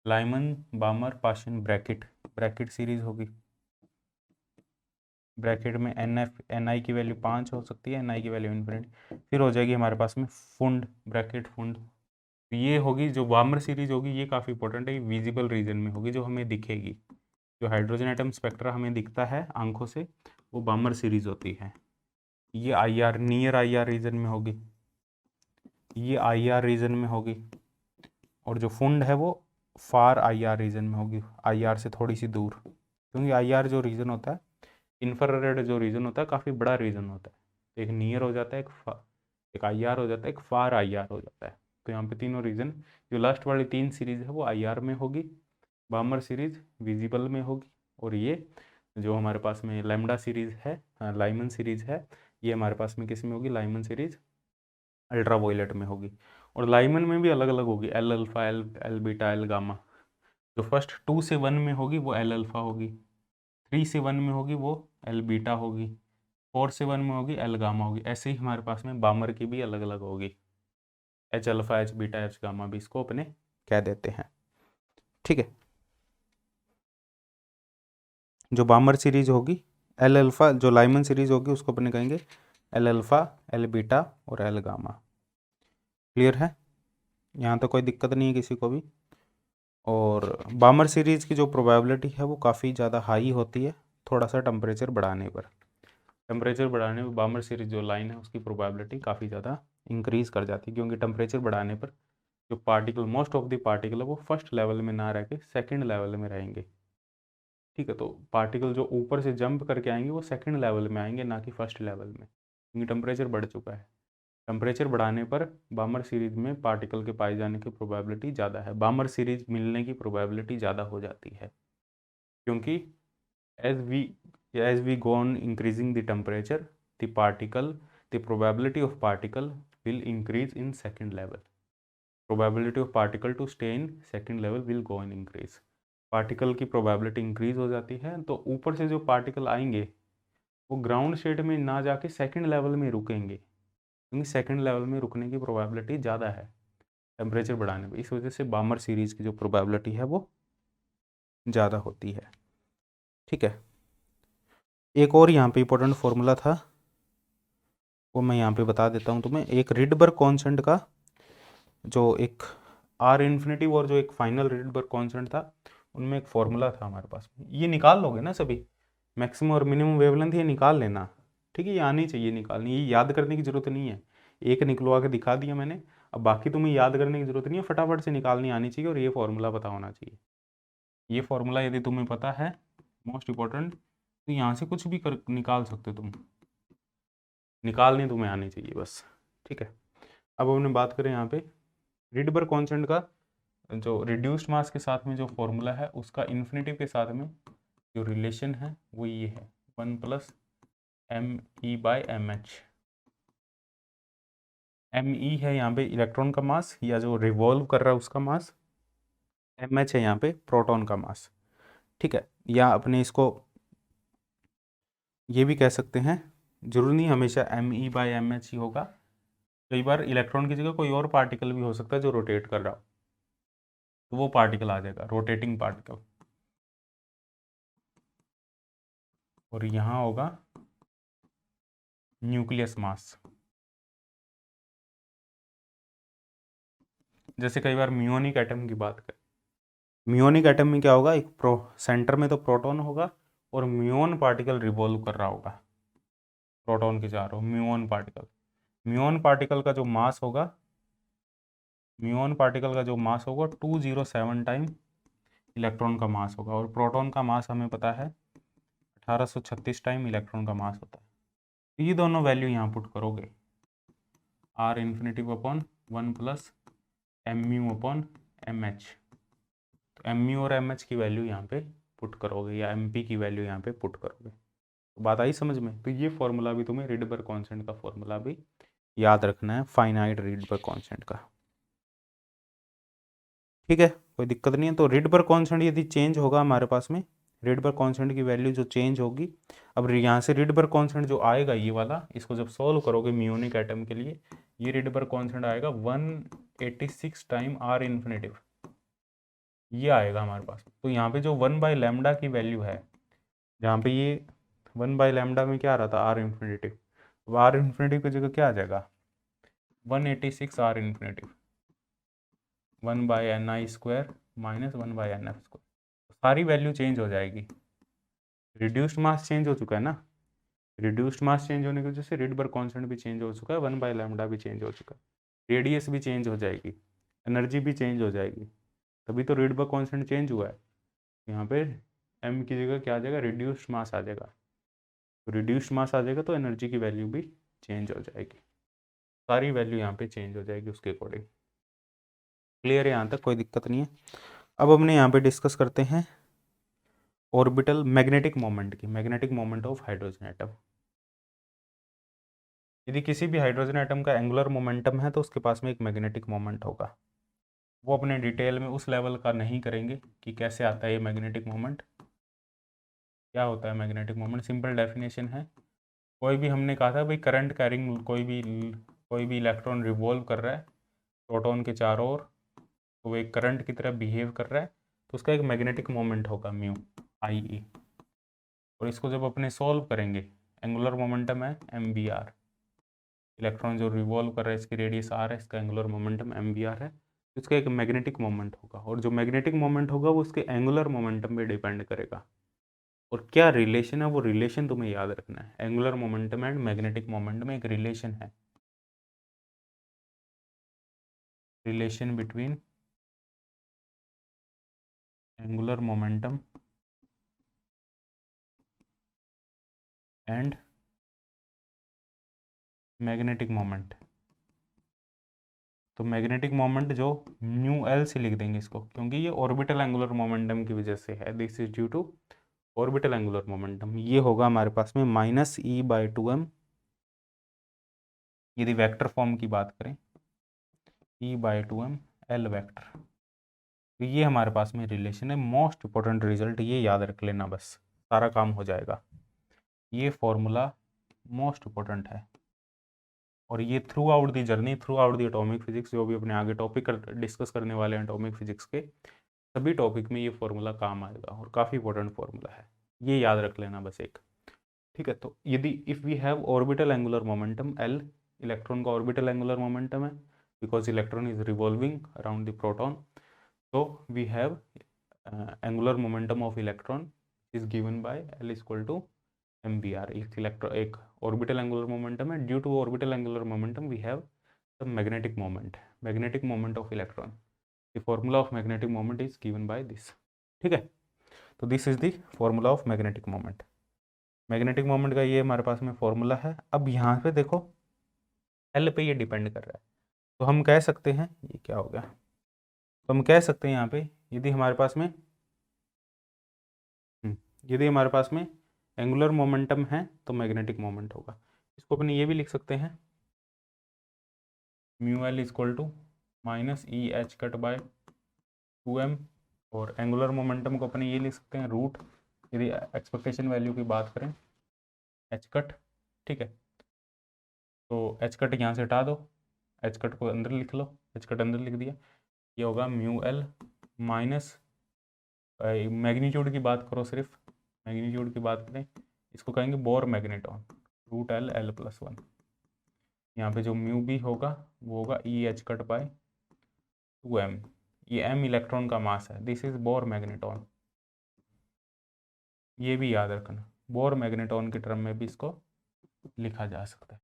लाइमन बामर पाशियन ब्रैकेट, ब्रैकेट सीरीज होगी। ब्रैकेट में एन आई की वैल्यू 5 हो सकती है, एन आई की वैल्यू इन्फिनिटी। फिर हो जाएगी हमारे पास में फुंड, ब्रैकेट फुंड। तो ये होगी जो बामर सीरीज होगी, ये काफ़ी इंपॉर्टेंट है, विजिबल रीजन में होगी, जो हमें दिखेगी। जो हाइड्रोजन एटम स्पेक्ट्रा हमें दिखता है आंखों से, वो बामर सीरीज होती है। ये I R, near I R region में होगी, ये आई आर रीजन में होगी। और जो फुंड है वो फार आई आर रीजन में होगी, आई आर से थोड़ी सी दूर। क्योंकि आई आर जो रीजन होता है, इंफ्रारेड जो रीजन होता है, काफ़ी बड़ा रीजन होता है। तो एक नियर हो जाता है, एक आई आर हो जाता है, एक फार आई आर हो जाता है। तो यहाँ पे तीनों रीजन, जो लास्ट वाली 3 सीरीज है वो आई आर में होगी, बामर सीरीज विजिबल में होगी, और ये जो हमारे पास में लैम्डा सीरीज है, लाइमन सीरीज है, ये हमारे पास में किस में होगी, लाइमन सीरीज अल्ट्रा वायलेट में होगी। और लाइमन में भी अलग अलग होगी, L alpha, L L beta, L gamma. जो फर्स्ट 2 से 1 में होगी वो एल अल्फा होगी, 3 से 1 में होगी वो एल बीटा होगी, 4 से 1 में होगी एल गामा होगी। ऐसे ही हमारे पास में बामर की भी अलग अलग होगी, H alpha, H beta, H gamma भी इसको अपने कह देते हैं। ठीक है, जो बामर सीरीज होगी एल अल्फा, जो लाइमन सीरीज होगी उसको अपने कहेंगे एल अल्फा, एल बीटा और एल गामा। क्लियर है, यहाँ तो कोई दिक्कत नहीं है किसी को भी। और बामर सीरीज की जो प्रोबेबिलिटी है वो काफ़ी ज़्यादा हाई होती है, थोड़ा सा टेम्परेचर बढ़ाने पर। टेम्परेचर बढ़ाने पर बामर सीरीज जो लाइन है उसकी प्रोबेबिलिटी काफ़ी ज़्यादा इंक्रीज़ कर जाती है, क्योंकि टेम्परेचर बढ़ाने पर जो particle, most of the particle है वो फर्स्ट लेवल में ना रह के सेकेंड लेवल में रहेंगे। ठीक है, तो पार्टिकल जो ऊपर से जंप करके आएंगे वो सेकंड लेवल में आएंगे, ना कि फर्स्ट लेवल में, क्योंकि टेम्परेचर बढ़ चुका है। टेम्परेचर बढ़ाने पर बामर सीरीज में पार्टिकल के पाए जाने की प्रोबेबिलिटी ज़्यादा है, बामर सीरीज मिलने की प्रोबेबिलिटी ज़्यादा हो जाती है। क्योंकि as we as we go on increasing the temperature, the particle, the probability of particle will increase in second level, probability of particle to stay in second level will go in increase. Particle की probability increase हो जाती है, तो ऊपर से जो particle आएंगे वो ग्राउंड स्टेट में ना जाके सेकंड लेवल में रुकेंगे, क्योंकि सेकंड लेवल में रुकने की प्रोबेबिलिटी ज़्यादा है टेम्परेचर बढ़ाने पर। इस वजह से बामर सीरीज की जो प्रोबेबिलिटी है वो ज़्यादा होती है। ठीक है, एक और यहाँ पे इंपॉर्टेंट फॉर्मूला था, वो मैं यहाँ पे बता देता हूँ तुम्हें। एक रिडबर्ग कांस्टेंट का जो एक आर इन्फिनिटी और जो एक फाइनल रिडबर्ग कांस्टेंट था, उनमें एक फॉर्मूला था हमारे पास। ये निकाल लोगे ना सभी, मैक्सिमम और मिनिमम वेवलेंथ ये निकाल लेना। ठीक है, ये आनी चाहिए निकालनी, ये याद करने की ज़रूरत नहीं है। एक निकलवा के दिखा दिया मैंने, अब बाकी तुम्हें याद करने की ज़रूरत नहीं है, फटाफट से निकालनी आनी चाहिए, और ये फॉर्मूला पता होना चाहिए। ये फॉर्मूला यदि तुम्हें पता है, मोस्ट इंपॉर्टेंट, तो यहाँ से कुछ भी कर निकाल सकते हो तुम, निकालनी तुम्हें आनी चाहिए बस। ठीक है, अब हमने बात करें यहाँ पे रिडबर्ग कांस्टेंट का, जो रिड्यूस्ड मास के साथ में जो फॉर्मूला है उसका इन्फिनिटिव के साथ में जो रिलेशन है वो ये है 1 + me/mh। me है यहाँ पे इलेक्ट्रॉन का मास, या जो रिवॉल्व कर रहा है उसका मास, mh है यहाँ पे प्रोटॉन का मास। ठीक है, या अपने इसको ये भी कह सकते हैं, जरूरी नहीं हमेशा me/mh ही होगा, कई बार इलेक्ट्रॉन की जगह कोई और पार्टिकल भी हो सकता है जो रोटेट कर रहा हो, तो वो पार्टिकल आ जाएगा रोटेटिंग पार्टिकल, और यहाँ होगा न्यूक्लियस मास। जैसे कई बार म्यूनिक एटम की बात करें, म्यूनिक एटम में क्या होगा, एक सेंटर में तो प्रोटॉन होगा और म्यून पार्टिकल रिवॉल्व कर रहा होगा प्रोटॉन के चारों। म्यून पार्टिकल का जो मास होगा, 207 टाइम इलेक्ट्रॉन का मास होगा, और प्रोटॉन का मास हमें पता है 1836 टाइम इलेक्ट्रॉन का मास होता है। तो ये दोनों वैल्यू यहाँ पुट करोगे, R infinitive upon 1 plus M mu upon M H. तो एम म्यू और एम एच की वैल्यू यहाँ पे पुट करोगे, या एम पी की वैल्यू यहाँ पे पुट करोगे। तो बात आई समझ में। तो ये फॉर्मूला भी तुम्हें रिडबर कांस्टेंट का फॉर्मूला भी याद रखना है, फाइनाइट रिडबर कांस्टेंट का। ठीक है, कोई दिक्कत नहीं है। तो रिडबर कांस्टेंट यदि चेंज होगा हमारे पास में, रिडबर कांस्टेंट की वैल्यू जो चेंज होगी, अब यहाँ से रिडबर कांस्टेंट जो आएगा ये वाला, इसको जब सॉल्व करोगे म्यूनिक एटम के लिए, ये रिडबर कांस्टेंट आएगा 186 टाइम आर इन्फिनिटिव, ये आएगा हमारे पास। तो यहाँ पे जो 1/λ की वैल्यू है, जहाँ पे ये 1/λ में क्या आ रहा था, आर इन्फिनिटिव, अब आर इन्फिनिटिव की जगह क्या आ जाएगा, 186 are infinitive 1/ni² minus 1/nf²। सारी वैल्यू चेंज हो जाएगी। रिड्यूस्ड मास चेंज हो चुका है ना, रिड्यूस्ड मास चेंज होने की वजह से रिडबर कांस्टेंट भी चेंज हो चुका है, 1/λ भी चेंज हो चुका है, रेडियस भी चेंज हो जाएगी, एनर्जी भी चेंज हो जाएगी, तभी तो रिडबर कांस्टेंट चेंज हुआ है। यहाँ पे m की जगह क्या आ जाएगा, रिड्यूस्ड मास आ जाएगा। तो रिड्यूस्ड मास आ जाएगा तो एनर्जी की वैल्यू भी चेंज हो जाएगी, सारी वैल्यू यहाँ पे चेंज हो जाएगी उसके अकॉर्डिंग। क्लियर है यहाँ तक, कोई दिक्कत नहीं है। अब हमने यहाँ पे डिस्कस करते हैं ऑर्बिटल मैग्नेटिक मोमेंट की, magnetic moment of hydrogen atom. यदि किसी भी हाइड्रोजन एटम का एंगुलर मोमेंटम है तो उसके पास में एक मैग्नेटिक मोमेंट होगा। वो अपने डिटेल में उस लेवल का नहीं करेंगे कि कैसे आता है ये मैग्नेटिक मोमेंट, क्या होता है मैग्नेटिक मोमेंट। सिंपल डेफिनेशन है, कोई भी, हमने कहा था भाई करंट कैरिंग कोई भी इलेक्ट्रॉन रिवॉल्व कर रहा है प्रोटॉन के चारों ओर, तो वो एक करंट की तरह बिहेव कर रहा है, तो उसका एक मैग्नेटिक मोमेंट होगा म्यू आई ई। और इसको जब अपने सॉल्व करेंगे, एंगुलर मोमेंटम है एम बी आर, इलेक्ट्रॉन जो रिवॉल्व कर रहा है इसकी रेडियस आर है, इसका angular momentum M B R है, तो इसका एक मैग्नेटिक मोमेंट होगा, और जो मैग्नेटिक मोमेंट होगा वो उसके एंगुलर मोमेंटम पे डिपेंड करेगा। और क्या रिलेशन है, वो रिलेशन तुम्हें याद रखना है। Angular momentum and magnetic momentum में एक रिलेशन है, relation between angular momentum and magnetic moment. तो मैग्नेटिक मोमेंट जो म्यू एल से लिख देंगे इसको, क्योंकि ये ऑर्बिटल एंगुलर मोमेंटम की वजह से है, this is due to orbital angular momentum. ये होगा हमारे पास में -e/2m, यदि वेक्टर फॉर्म की बात करें e/2m एल वेक्टर। तो ये हमारे पास में रिलेशन है। मोस्ट इंपॉर्टेंट रिजल्ट ये याद रख लेना, बस सारा काम हो जाएगा। ये फॉर्मूला मोस्ट इंपॉर्टेंट है, और ये through out the journey, through out the atomic physics, जो भी अपने आगे टॉपिक डिस्कस करने वाले हैं एटॉमिक फिजिक्स के, सभी टॉपिक में ये फॉर्मूला काम आएगा, और काफ़ी इंपॉर्टेंट फॉर्मूला है, ये याद रख लेना बस एक। ठीक है, तो यदि if we have orbital angular momentum L, electron का ऑर्बिटल एंगुलर मोमेंटम है because electron is revolving around the proton, तो we have angular momentum of electron is given by L equal to M B R. एक orbital angular momentum है, due to orbital angular momentum we have the magnetic moment of electron. The formula of magnetic moment is given by this. ठीक है, तो this is the formula of magnetic moment. Magnetic moment का ये हमारे पास में formula है। अब यहाँ पे देखो एल पे ये डिपेंड कर रहा है, तो हम कह सकते हैं, ये क्या हो गया, तो हम कह सकते हैं यहाँ पे यदि हमारे पास में यदि हमारे पास में एंगुलर मोमेंटम है तो मैग्नेटिक मोमेंट होगा। इसको अपने ये भी लिख सकते हैं mu L equal to -e/2m, और एंगुलर मोमेंटम को अपने ये लिख सकते हैं रूट, यदि एक्सपेक्टेशन वैल्यू की बात करें h कट। ठीक है, तो h कट यहाँ से हटा दो, h कट को अंदर लिख लो, h कट अंदर लिख दिया, ये होगा म्यू एल माइनस, मैग्नीट्यूड की बात करो, सिर्फ मैग्नीट्यूड की बात करें, इसको कहेंगे Bohr magneton, root L L plus 1। यहाँ पे जो म्यू भी होगा वो होगा e h cut by 2m, ये m इलेक्ट्रॉन का मास है, दिस इज बोर मैग्नेटॉन। ये भी याद रखना, बोर मैग्नेटॉन के टर्म में भी इसको लिखा जा सकता है।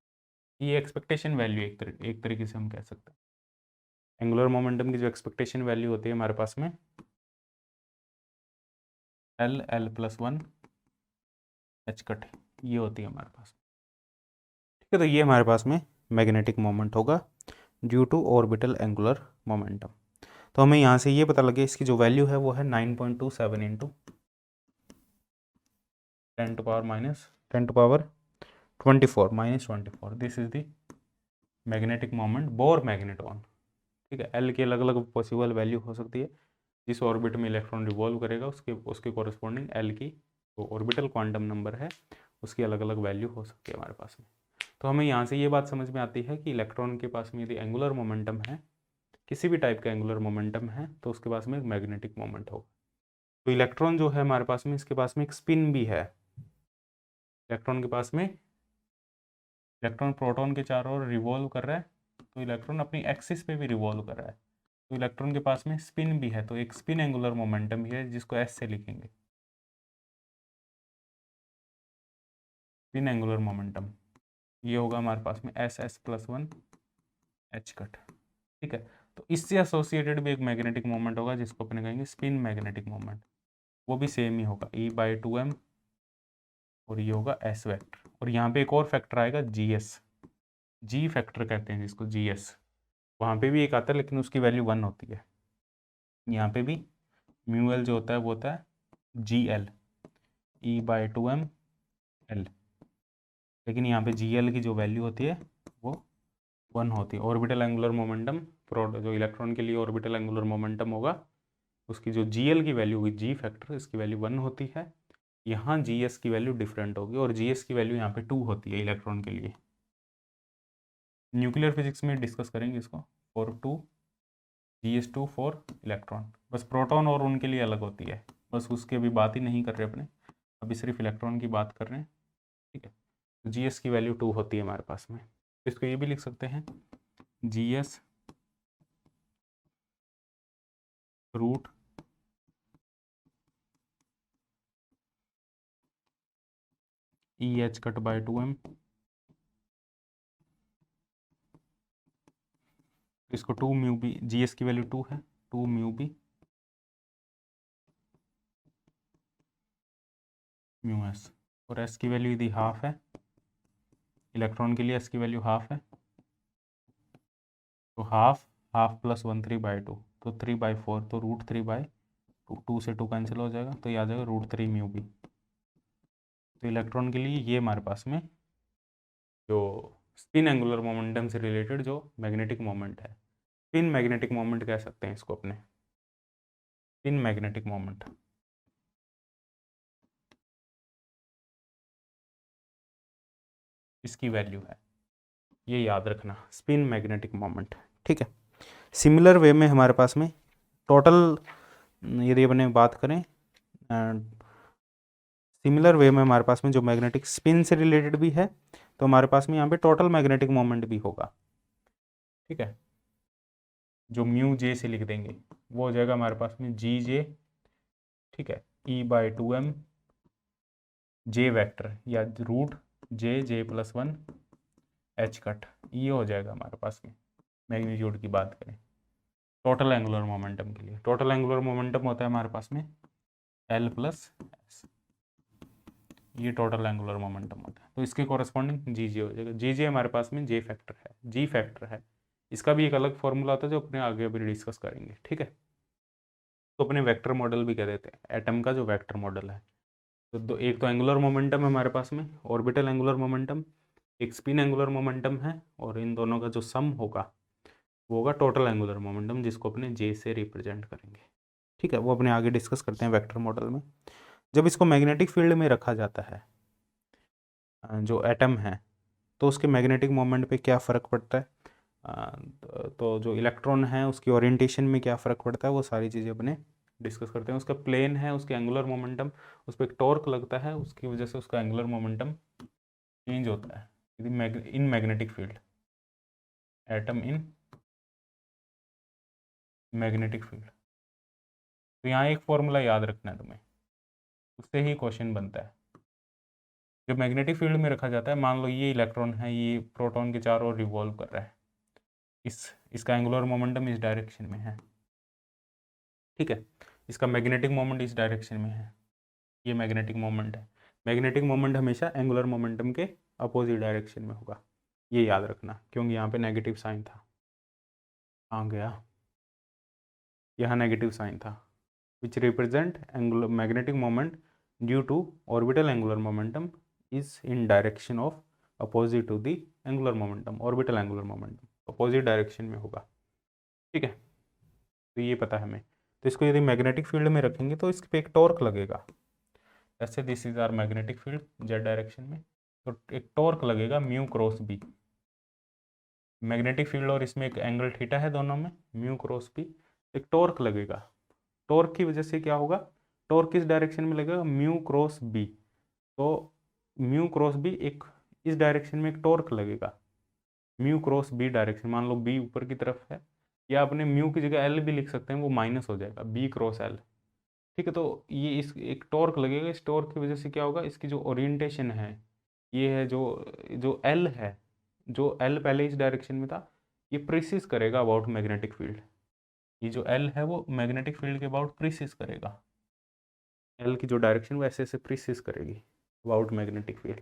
ये एक्सपेक्टेशन वैल्यू एक तरीके से हम कह सकते हैं। एंगुलर मोमेंटम की जो एक्सपेक्टेशन वैल्यू होती है हमारे पास में l+1 h कट, ये होती है हमारे पास। ठीक है, तो ये हमारे पास में मैग्नेटिक मोमेंट होगा due to orbital angular momentum. तो हमें यहाँ से ये पता लगे इसकी जो वैल्यू है वो है 9.27 into 10⁻24 -24, this is the magnetic moment bore magneton. ठीक है, एल की अलग अलग पॉसिबल वैल्यू हो सकती है, जिस ऑर्बिट में इलेक्ट्रॉन रिवॉल्व करेगा उसके कॉरस्पॉन्डिंग एल की जो ऑर्बिटल क्वांटम नंबर है उसकी अलग अलग वैल्यू हो सकती है हमारे पास में। तो हमें यहाँ से ये बात समझ में आती है कि इलेक्ट्रॉन के पास में यदि एंगुलर मोमेंटम है, किसी भी टाइप का एंगुलर मोमेंटम है, तो उसके पास में एक मैग्नेटिक मोमेंट होगा। तो इलेक्ट्रॉन जो है हमारे पास में, इसके पास में एक स्पिन भी है। इलेक्ट्रॉन के पास में, इलेक्ट्रॉन प्रोटॉन के चारों ओर रिवॉल्व कर रहा है, तो इलेक्ट्रॉन अपनी एक्सिस पे भी रिवॉल्व कर रहा है, तो इलेक्ट्रॉन के पास में स्पिन भी है, तो एक स्पिन एंगुलर मोमेंटम भी है जिसको एस से लिखेंगे, स्पिन एंगुलर मोमेंटम। ये होगा हमारे पास में S+1 h कट। ठीक है, तो इससे एसोसिएटेड भी एक मैग्नेटिक मोमेंट होगा जिसको अपने कहेंगे स्पिन मैग्नेटिक मोमेंट, वो भी सेम ही होगा E/2m, और ये होगा S वेक्टर। और यहाँ पे एक और फैक्टर आएगा GS, G फैक्टर कहते हैं जिसको, GS। वहाँ पे भी एक आता है लेकिन उसकी वैल्यू 1 होती है। यहाँ पे भी μL जो होता है वो होता है GL, E/2m L, लेकिन यहाँ पे GL की जो वैल्यू होती है वो 1 होती है। ऑर्बिटल एंगुलर मोमेंटम, जो इलेक्ट्रॉन के लिए ऑर्बिटल एंगुलर मोमेंटम होगा, उसकी जो GL की वैल्यू होगी, G फैक्टर, इसकी वैल्यू 1 होती है। यहाँ GS की वैल्यू डिफरेंट होगी, और GS की वैल्यू यहाँ पे 2 होती है इलेक्ट्रॉन के लिए। न्यूक्लियर फिजिक्स में डिस्कस करेंगे इसको, फॉर 2 GS2 फॉर इलेक्ट्रॉन। बस प्रोटॉन और उनके लिए अलग होती है, बस उसकी अभी बात ही नहीं कर रहे अपने, अभी सिर्फ इलेक्ट्रॉन की बात कर रहे हैं। ठीक है, तो GS की वैल्यू 2 होती है हमारे पास में। इसको ये भी लिख सकते हैं GS root EH cut by 2m। इसको 2 म्यू बी, GS की वैल्यू 2 है, 2 म्यू बी म्यू एस, और S की वैल्यू यदि हाफ है, इलेक्ट्रॉन के लिए S की वैल्यू हाफ है, तो हाफ +1 3/2, तो 3/4, तो √3/2, 2 से 2 कैंसिल हो जाएगा, तो ये आ जाएगा √3 म्यू बी। तो इलेक्ट्रॉन के लिए ये हमारे पास में जो स्पिन एंगुलर मोमेंटम से रिलेटेड जो मैग्नेटिक मोमेंट है, स्पिन मैग्नेटिक मोमेंट कह सकते हैं इसको अपने, स्पिन मैग्नेटिक मोमेंट, इसकी वैल्यू है, ये याद रखना, स्पिन मैग्नेटिक मोमेंट। ठीक है, सिमिलर वे में हमारे पास में टोटल, यदि अपने बात करें सिमिलर वे में हमारे पास में जो मैग्नेटिक स्पिन से रिलेटेड भी है, तो हमारे पास में यहाँ पे टोटल मैग्नेटिक मोमेंट भी होगा। ठीक है, जो म्यू जे से लिख देंगे वो हो जाएगा हमारे पास में GJ। ठीक है, E/2m J वेक्टर, या √J+1 h कट, ये हो जाएगा हमारे पास में। मैग्नीट्यूड की बात करें टोटल एंगुलर मोमेंटम के लिए, टोटल एंगुलर मोमेंटम होता है हमारे पास में L+S, ये टोटल एंगुलर मोमेंटम होता है, तो इसके कॉरस्पॉन्डिंग GJ हो जाएगा। GJ हमारे पास में J फैक्टर है, G फैक्टर है, इसका भी एक अलग फॉर्मूला होता है जो अपने आगे अभी डिस्कस करेंगे। ठीक है, तो अपने वेक्टर मॉडल भी कह देते हैं, एटम का जो वेक्टर मॉडल है। तो एक तो एंगुलर मोमेंटम है हमारे पास में, ऑर्बिटल एंगुलर मोमेंटम, एक स्पिन एंगुलर मोमेंटम है, और इन दोनों का जो सम होगा वो होगा टोटल एंगुलर मोमेंटम, जिसको अपने J से रिप्रेजेंट करेंगे। ठीक है, वो अपने आगे डिस्कस करते हैं वेक्टर मॉडल में। जब इसको मैग्नेटिक फील्ड में रखा जाता है जो एटम है, तो उसके मैग्नेटिक मोमेंट पे क्या फ़र्क पड़ता है, तो जो इलेक्ट्रॉन है उसकी ओरिएंटेशन में क्या फ़र्क पड़ता है, वो सारी चीज़ें अपने डिस्कस करते हैं। उसका प्लेन है, उसके एंगुलर मोमेंटम, उस पर एक टॉर्क लगता है, उसकी वजह से उसका एंगुलर मोमेंटम चेंज होता है in magnetic field, atom in magnetic field. तो यहाँ एक फॉर्मूला याद रखना है तुम्हें, उससे ही क्वेश्चन बनता है। जब मैग्नेटिक फील्ड में रखा जाता है, मान लो ये इलेक्ट्रॉन है, ये प्रोटॉन के चारों ओर रिवॉल्व कर रहा है, इसका एंगुलर मोमेंटम इस डायरेक्शन में है, ठीक है, इसका मैग्नेटिक मोमेंट इस डायरेक्शन में है, ये मैग्नेटिक मोमेंट है। मैग्नेटिक मोमेंट हमेशा एंगुलर मोमेंटम के अपोजिट डायरेक्शन में होगा, ये याद रखना, क्योंकि यहाँ पे नेगेटिव साइन था, आ गया, यहाँ नेगेटिव साइन था, which represent angular magnetic moment due to orbital angular momentum is in direction of opposite to the angular momentum, orbital angular momentum opposite direction में होगा, ठीक है। तो ये पता है हमें। तो इसको यदि मैग्नेटिक फील्ड में रखेंगे तो इस पे एक टॉर्क लगेगा, ऐसे this is our magnetic field Z direction में, तो एक टॉर्क लगेगा mu cross B, magnetic field और इसमें एक एंगल थीटा है दोनों में, म्यू क्रॉस बी, एक टॉर्क लगेगा। टॉर्क की वजह से क्या होगा, टॉर्क किस डायरेक्शन में लगेगा, म्यू क्रॉस बी, तो म्यू क्रॉस बी एक इस डायरेक्शन में एक टॉर्क लगेगा, म्यू क्रॉस बी डायरेक्शन, मान लो बी ऊपर की तरफ है, या अपने म्यू की जगह एल भी लिख सकते हैं, वो माइनस हो जाएगा, बी क्रॉस एल, ठीक है। तो ये इस एक टॉर्क लगेगा, इस टॉर्क की वजह से क्या होगा, इसकी जो ओरिएंटेशन है, ये है जो जो एल है, जो एल पहले इस डायरेक्शन में था, ये प्रीसिस करेगा अबाउट मैग्नेटिक फील्ड, ये जो एल है वो मैग्नेटिक फील्ड के अबाउट प्रीसिस करेगा, एल की जो डायरेक्शन वो ऐसे ऐसे प्रीसिस करेगी अबाउट मैग्नेटिक फील्ड,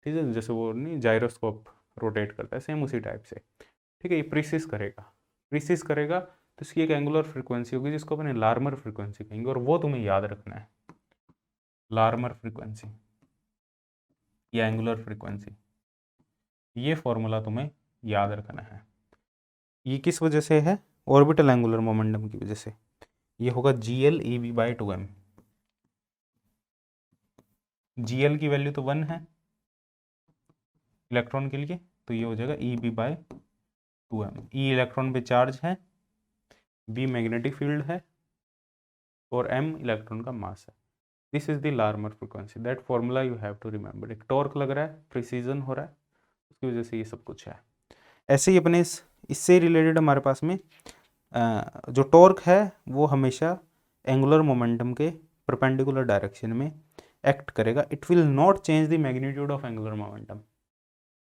ठीक है, जैसे वो नहीं जाइरोस्कोप रोटेट करता है, सेम उसी टाइप से, ठीक है। ये प्रीसिस करेगा, प्रीसिस करेगा, तो इसकी एक एंगुलर फ्रीक्वेंसी होगी जिसको अपने लार्मर फ्रीक्वेंसी कहेंगे, और वो तुम्हें याद रखना है, लार्मर फ्रीक्वेंसी या एंगुलर फ्रीक्वेंसी, ये फॉर्मूला तुम्हें याद रखना है। ये किस वजह से है, ऑर्बिटल एंगुलर मोमेंटम की वजह से, ये होगा GL/EB/2m, GL की वैल्यू तो 1 है इलेक्ट्रॉन के लिए, तो ये हो जाएगा EB/2m, E इलेक्ट्रॉन पे चार्ज है, B मैग्नेटिक फील्ड है, और M इलेक्ट्रॉन का मास है। This is the Larmor frequency, that formula you have to remember. एक टॉर्क लग रहा है, प्रिसीजन हो रहा है, उसकी वजह से ये सब कुछ है। ऐसे ही अपने इससे रिलेटेड हमारे पास में जो टॉर्क है वो हमेशा एंगुलर मोमेंटम के परपेंडिकुलर डायरेक्शन में एक्ट करेगा, it will not change the magnitude of angular momentum,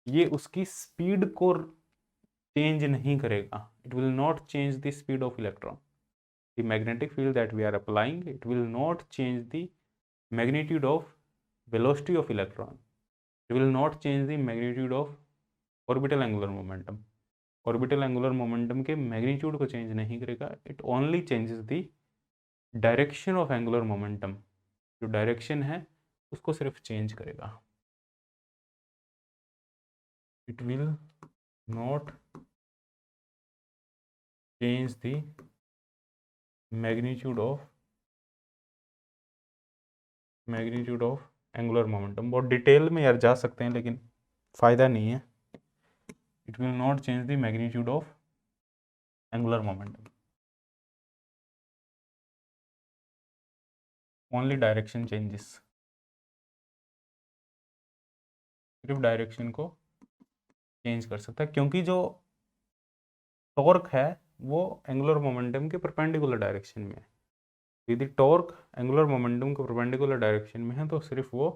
ये उसकी स्पीड को चेंज नहीं करेगा, it will not change the speed of electron, the magnetic field that we are applying, it will not change the magnitude of velocity of electron, it will not change the magnitude of orbital angular momentum, orbital angular momentum के magnitude को change नहीं करेगा, it only changes the direction of angular momentum, जो direction है उसको सिर्फ change करेगा, it will not change the magnitude of angular momentum. बहुत डिटेल में यार जा सकते हैं लेकिन फ़ायदा नहीं है, it will not change the magnitude of angular momentum, only direction changes, सिर्फ डायरेक्शन को चेंज कर सकता है, क्योंकि जो टॉर्क है वो एंगुलर मोमेंटम के परपेंडिकुलर डायरेक्शन में है, यदि टॉर्क एंगुलर मोमेंटम के परपेंडिकुलर डायरेक्शन में है तो सिर्फ वो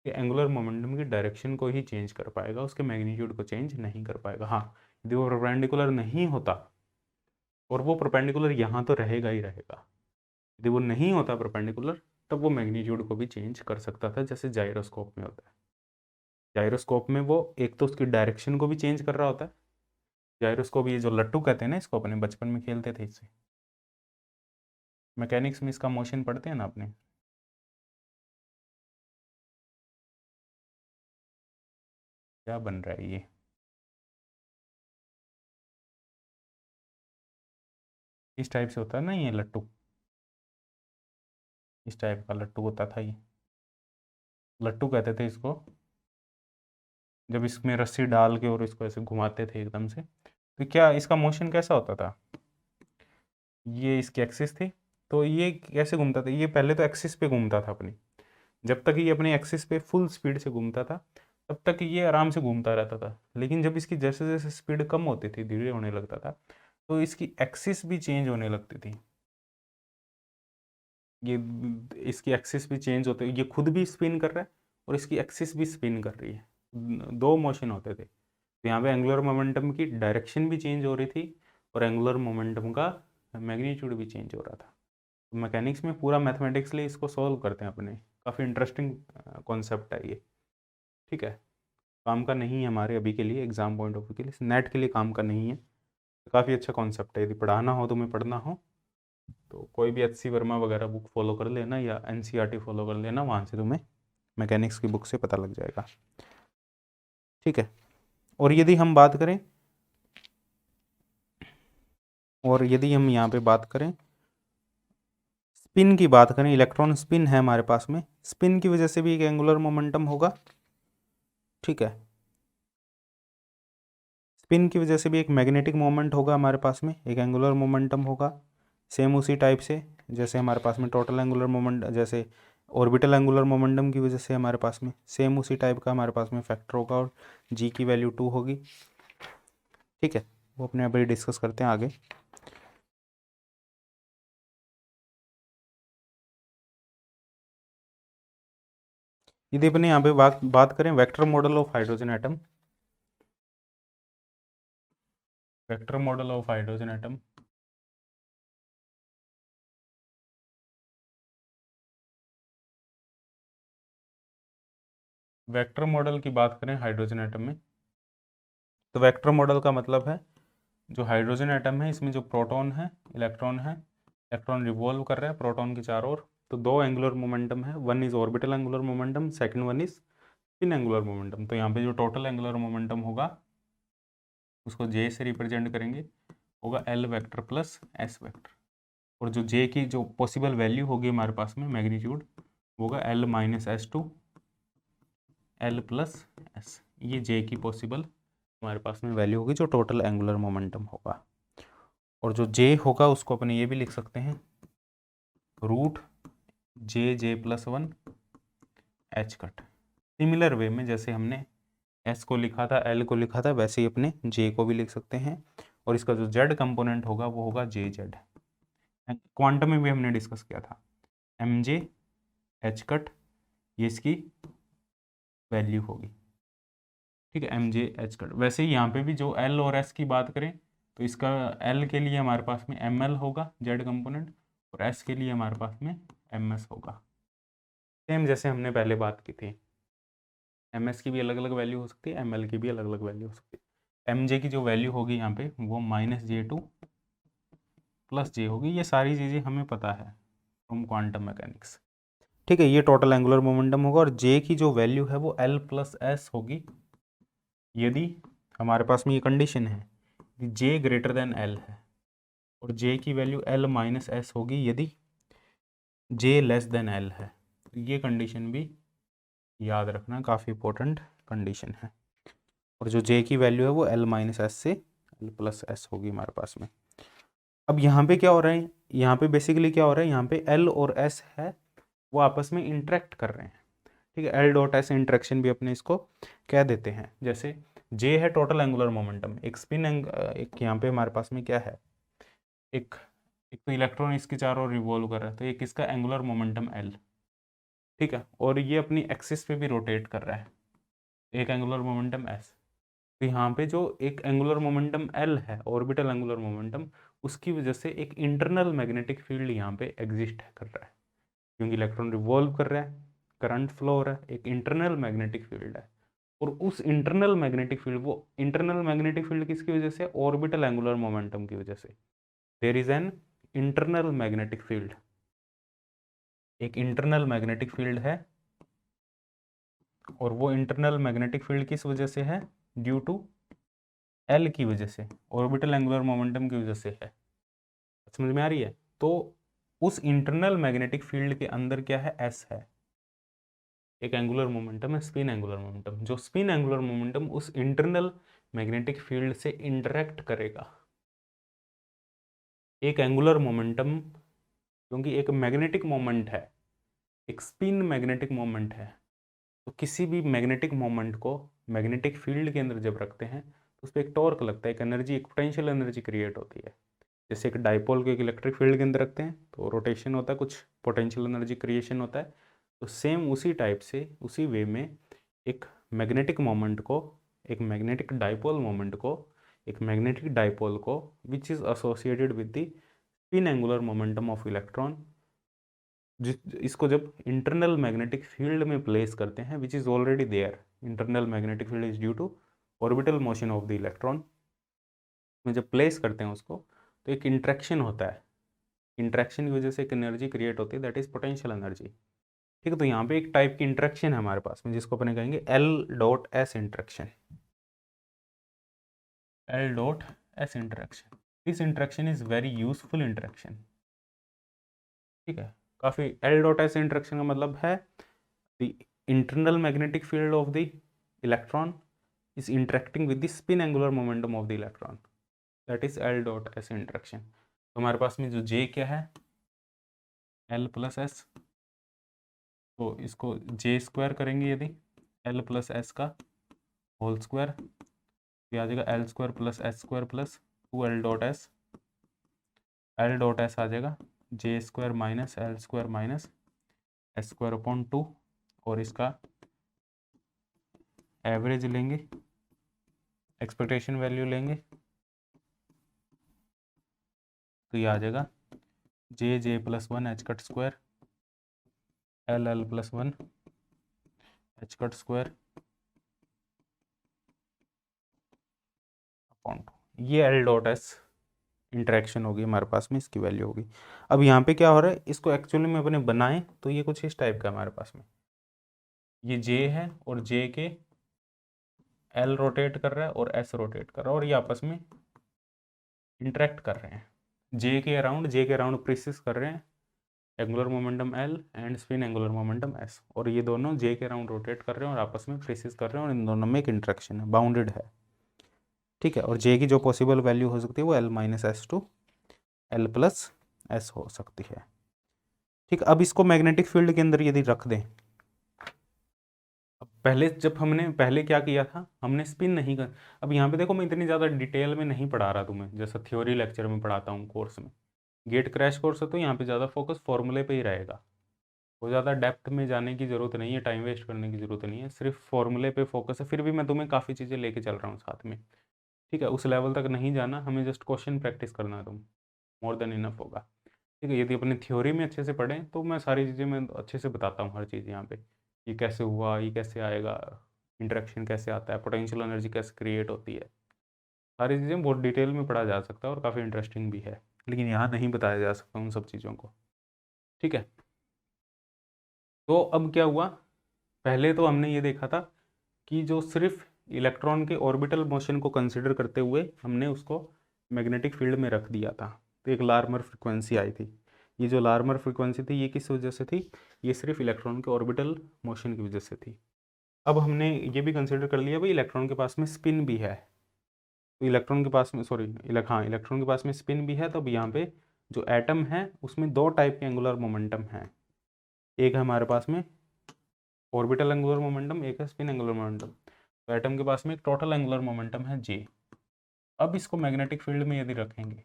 एंगुलर मोमेंटम की डायरेक्शन को ही चेंज कर पाएगा, उसके मैग्नीट्यूड को चेंज नहीं कर पाएगा। हाँ, यदि वो परपेंडिकुलर नहीं होता, और वो परपेंडिकुलर यहाँ तो रहेगा ही रहेगा, यदि वो नहीं होता परपेंडिकुलर तब वो मैग्नीट्यूड को भी चेंज कर सकता था, जैसे जाइरोस्कोप में होता है। जाइरोस्कोप में वो एक तो उसकी डायरेक्शन को भी चेंज कर रहा होता है, जाइरोस्कोप ये जो लट्टू कहते हैं ना, इसको अपने बचपन में खेलते थे इससे, मैकेनिक्स में इसका मोशन पढ़ते हैं ना अपने, क्या बन रहा है ये, इस टाइप से होता है ना ये लट्टू, इस टाइप का लट्टू होता था ये, लट्टू कहते थे इसको, जब इसमें रस्सी डाल के और इसको ऐसे घुमाते थे एकदम से, तो क्या इसका मोशन कैसा होता था, ये इसकी एक्सिस थी, तो ये कैसे घूमता था, ये पहले तो एक्सिस पे घूमता था अपनी, जब तक ये अपने एक्सिस पे फुल स्पीड से घूमता था तब तक ये आराम से घूमता रहता था, लेकिन जब इसकी जैसे जैसे स्पीड कम होती थी, धीरे होने लगता था, तो इसकी एक्सिस भी चेंज होने लगती थी। ये इसकी एक्सिस भी चेंज होते, ये खुद भी स्पिन कर रहा है और इसकी एक्सिस भी स्पिन कर रही है, दो मोशन होते थे। तो यहाँ पे एंगुलर मोमेंटम की डायरेक्शन भी चेंज हो रही थी और एंगुलर मोमेंटम का मैग्नीट्यूड भी चेंज हो रहा था। तो मैकेनिक्स में पूरा मैथमेटिक्सली इसको सॉल्व करते हैं अपने, काफ़ी इंटरेस्टिंग कॉन्सेप्ट है ये। ठीक है, काम का नहीं है हमारे अभी के लिए, एग्जाम पॉइंट ऑफ व्यू के लिए, नेट के लिए काम का नहीं है। काफ़ी अच्छा कॉन्सेप्ट है, यदि पढ़ाना हो तुम्हें पढ़ना हो तो कोई भी HC वर्मा वगैरह बुक फॉलो कर लेना या NCERT फॉलो कर लेना, वहाँ से तुम्हें मैकेनिक्स की बुक से पता लग जाएगा। ठीक है, और यदि हम बात करें, और यदि हम यहाँ पे बात करें स्पिन की बात करें, इलेक्ट्रॉन स्पिन है हमारे पास में, स्पिन की वजह से भी एक एंगुलर मोमेंटम होगा। ठीक है, स्पिन की वजह से भी एक मैग्नेटिक मोमेंट होगा हमारे पास में, एक एंगुलर मोमेंटम होगा। सेम उसी टाइप से जैसे हमारे पास में टोटल एंगुलर मोमेंट, जैसे ऑर्बिटल एंगुलर मोमेंटम की वजह से हमारे पास में सेम उसी टाइप का हमारे पास में फैक्टर होगा और जी की वैल्यू 2 होगी। ठीक है, वो अपने अभी डिस्कस करते हैं आगे। यदि अपने यहाँ पे बात करें vector model of hydrogen atom, vector model of hydrogen atom, vector model की बात करें हाइड्रोजन एटम में, तो वेक्टर मॉडल का मतलब है जो हाइड्रोजन एटम है इसमें जो प्रोटॉन है, इलेक्ट्रॉन है, इलेक्ट्रॉन रिवॉल्व कर रहा है प्रोटॉन की चारों ओर। तो दो एंगुलर मोमेंटम है, one is orbital angular momentum, second one is spin angular momentum. तो यहाँ पे जो टोटल एंगुलर मोमेंटम होगा उसको जे से रिप्रेजेंट करेंगे, होगा L vector plus S vector. और जो जे की जो पॉसिबल वैल्यू होगी हमारे पास में मैग्नीट्यूड, होगा L minus S to L plus S. ये जे की पॉसिबल हमारे पास में वैल्यू होगी जो टोटल एंगुलर मोमेंटम होगा। और जो जे होगा उसको अपने ये भी लिख सकते हैं root J plus 1 H cut. Similar way में जैसे हमने एस को लिखा था, एल को लिखा था, वैसे ही अपने जे को भी लिख सकते हैं। और इसका जो जेड कंपोनेंट होगा वो होगा जे जेड। क्वांटम में भी हमने डिस्कस किया था एम जे एच कट, ये इसकी वैल्यू होगी। ठीक है, एम जे एच कट। वैसे ही यहाँ पे भी जो एल और एस की बात करें तो इसका एल के लिए हमारे पास में एम एल होगा जेड कंपोनेंट, और एस के लिए हमारे पास में एम एस होगा। सेम जैसे हमने पहले बात की थी, एम एस की भी अलग अलग वैल्यू हो सकती है, एम एल की भी अलग अलग वैल्यू हो सकती है। एम जे की जो वैल्यू होगी यहाँ पे वो माइनस जे टू प्लस जे होगी। ये सारी चीज़ें हमें पता है फ्रॉम क्वांटम मैकेनिक्स। ठीक है, ये टोटल एंगुलर मोमेंटम होगा। और जे की जो वैल्यू है वो एल प्लस एस होगी यदि हमारे पास में ये कंडीशन है कि जे ग्रेटर देन एल है, और जे की वैल्यू एल माइनस एस होगी यदि जे लेस देन एल है। तो ये कंडीशन भी याद रखना, काफ़ी इंपॉर्टेंट कंडीशन है। और जो जे की वैल्यू है वो एल माइनस एस से एल प्लस एस होगी हमारे पास में। अब यहाँ पे क्या हो रहा है, यहाँ पे बेसिकली क्या हो रहा है, यहाँ पे एल और एस है वो आपस में इंटरेक्ट कर रहे हैं। ठीक है, एल डॉट एस इंटरेक्शन भी अपने इसको कह देते हैं। जैसे जे है टोटल एंगुलर मोमेंटम, एक स्पिन एक यहाँ पे हमारे पास में क्या है, एक एक तो इलेक्ट्रॉन इसके चारों ओर रिवॉल्व कर रहा है, तो एक इसका एंगुलर मोमेंटम एल। ठीक है, और ये अपनी एक्सिस पे भी रोटेट कर रहा है, एक एंगुलर मोमेंटम एस। तो यहाँ पे जो एक एंगुलर मोमेंटम एल है, ऑर्बिटल एंगुलर मोमेंटम, उसकी वजह से एक इंटरनल मैग्नेटिक फील्ड यहाँ पे एग्जिस्ट कर रहा है, क्योंकि इलेक्ट्रॉन रिवॉल्व कर रहा है, करंट फ्लो हो रहा है, एक इंटरनल मैग्नेटिक फील्ड है। और उस इंटरनल मैग्नेटिक फील्ड, वो इंटरनल मैग्नेटिक फील्ड किसकी वजह से, ऑर्बिटल एंगुलर मोमेंटम की वजह से। There is an internal magnetic field, एक इंटरनल मैग्नेटिक फील्ड है। और वो इंटरनल मैग्नेटिक फील्ड किस वजह से है, ड्यू टू एल की वजह से, ऑर्बिटल एंगुलर मोमेंटम की वजह से है। समझ में आ रही है। तो उस इंटरनल मैग्नेटिक फील्ड के अंदर क्या है, एस है, एक एंगुलर मोमेंटम है, स्पिन एंगुलर मोमेंटम। जो स्पिन एंगुलर मोमेंटम उस इंटरनल मैग्नेटिक फील्ड से इंटरेक्ट करेगा। एक एंगुलर मोमेंटम, क्योंकि एक मैग्नेटिक मोमेंट है, एक स्पिन मैग्नेटिक मोमेंट है, तो किसी भी मैग्नेटिक मोमेंट को मैग्नेटिक फील्ड के अंदर जब रखते हैं उस पर एक टॉर्क लगता है, एक एनर्जी, एक पोटेंशियल एनर्जी क्रिएट होती है। जैसे एक डाइपोल को एक इलेक्ट्रिक फील्ड के अंदर रखते हैं तो रोटेशन होता है, कुछ पोटेंशियल एनर्जी क्रिएशन होता है। तो सेम उसी टाइप से, उसी वे में एक मैग्नेटिक मोमेंट को, एक मैग्नेटिक डाइपोल मोमेंट को, एक मैग्नेटिक डाइपोल को which is associated with the spin angular momentum of electron, इसको जब इंटरनल मैग्नेटिक फील्ड में प्लेस करते हैं, which is already there, internal magnetic field is due to orbital motion of the electron, में जब place करते हैं उसको तो एक इंट्रैक्शन होता है, इंट्रैक्शन की वजह से एक एनर्जी क्रिएट होती है, दैट इज पोटेंशियल एनर्जी। ठीक है, तो यहाँ पे एक टाइप की इंट्रैक्शन है हमारे पास में जिसको अपन कहेंगे L.S interaction, L.S interaction. This interaction is very useful interaction. ठीक है, काफ़ी L.S इंट्रैक्शन का मतलब है the internal magnetic field of the electron is interacting with the spin angular momentum of the electron, that is L.S interaction। तो हमारे पास में जो J क्या है, L प्लस एस, तो इसको J स्क्वायर करेंगे यदि L प्लस एस का होल स्क्वायर, तो आ जाएगा L square plus S square plus 2L.S, L.S आ जाएगा J square minus L square minus S square upon 2, और इसका एवरेज लेंगे, एक्सपेक्टेशन वैल्यू लेंगे, तो ये आ जाएगा J plus 1 H cut square L plus 1 H cut square upon 2। ये L.S interaction होगी हमारे पास में, इसकी वैल्यू होगी। अब यहाँ पे क्या हो रहा है, इसको एक्चुअली में अपने बनाएं तो ये कुछ इस टाइप का हमारे पास में, ये J है और J के L रोटेट कर रहा है और S रोटेट कर रहा है और ये आपस में इंटरेक्ट कर रहे हैं, J के अराउंड प्रिसिस कर रहे हैं angular momentum L and spin angular momentum S, और ये दोनों J के अराउंड रोटेट कर रहे हैं और आपस में प्रिसिस कर रहे हैं और इन दोनों में एक इंटरेक्शन है, बाउंडेड है। ठीक है, और J की जो पॉसिबल वैल्यू हो सकती है वो L minus S to L plus S हो सकती है। ठीक, अब इसको मैग्नेटिक फील्ड के अंदर यदि रख दें, अब पहले क्या किया था, हमने स्पिन नहीं कर, अब यहाँ पे देखो मैं इतनी ज़्यादा डिटेल में नहीं पढ़ा रहा तुम्हें, जैसा थ्योरी लेक्चर में पढ़ाता हूँ कोर्स में, गेट क्रैश कोर्स है तो यहाँ पे ज़्यादा फोकस फॉर्मूले पे ही रहेगा, वो ज़्यादा डेप्थ में जाने की ज़रूरत नहीं है, टाइम वेस्ट करने की ज़रूरत नहीं है, सिर्फ फॉर्मूले पे फोकस है। फिर भी मैं तुम्हें काफ़ी चीज़ें लेके चल रहा हूँ साथ में। ठीक है, उस लेवल तक नहीं जाना, हमें जस्ट क्वेश्चन प्रैक्टिस करना है, तुम मोर देन इनफ होगा। ठीक है, यदि अपनी थ्योरी में अच्छे से पढ़ें तो मैं सारी चीज़ें मैं अच्छे से बताता हूँ, हर चीज़ यहाँ पे, ये कैसे हुआ, ये कैसे आएगा, इंटरेक्शन कैसे आता है, पोटेंशियल एनर्जी कैसे क्रिएट होती है, सारी चीज़ें बहुत डिटेल में पढ़ा जा सकता है और काफ़ी इंटरेस्टिंग भी है, लेकिन यहाँ नहीं बताया जा सकता उन सब चीज़ों को। ठीक है, तो अब क्या हुआ, पहले तो हमने ये देखा था कि जो सिर्फ इलेक्ट्रॉन के ऑर्बिटल मोशन को कंसिडर करते हुए हमने उसको मैग्नेटिक फील्ड में रख दिया था, तो एक लार्मर फ्रिक्वेंसी आई थी। ये जो लार्मर फ्रिक्वेंसी थी ये किस वजह से थी, ये सिर्फ इलेक्ट्रॉन के ऑर्बिटल मोशन की वजह से थी। अब हमने ये भी कंसिडर कर लिया भाई इलेक्ट्रॉन के पास में स्पिन भी है, तो इलेक्ट्रॉन के पास में इलेक्ट्रॉन के पास में स्पिन भी है, तो अब यहाँ पे जो एटम है उसमें दो टाइप के एंगुलर मोमेंटम है, एक है हमारे पास में ऑर्बिटल एंगुलर मोमेंटम, एक है स्पिन एंगुलर मोमेंटम। तो एटम के पास में एक टोटल एंगुलर मोमेंटम है J। अब इसको मैग्नेटिक फील्ड में यदि रखेंगे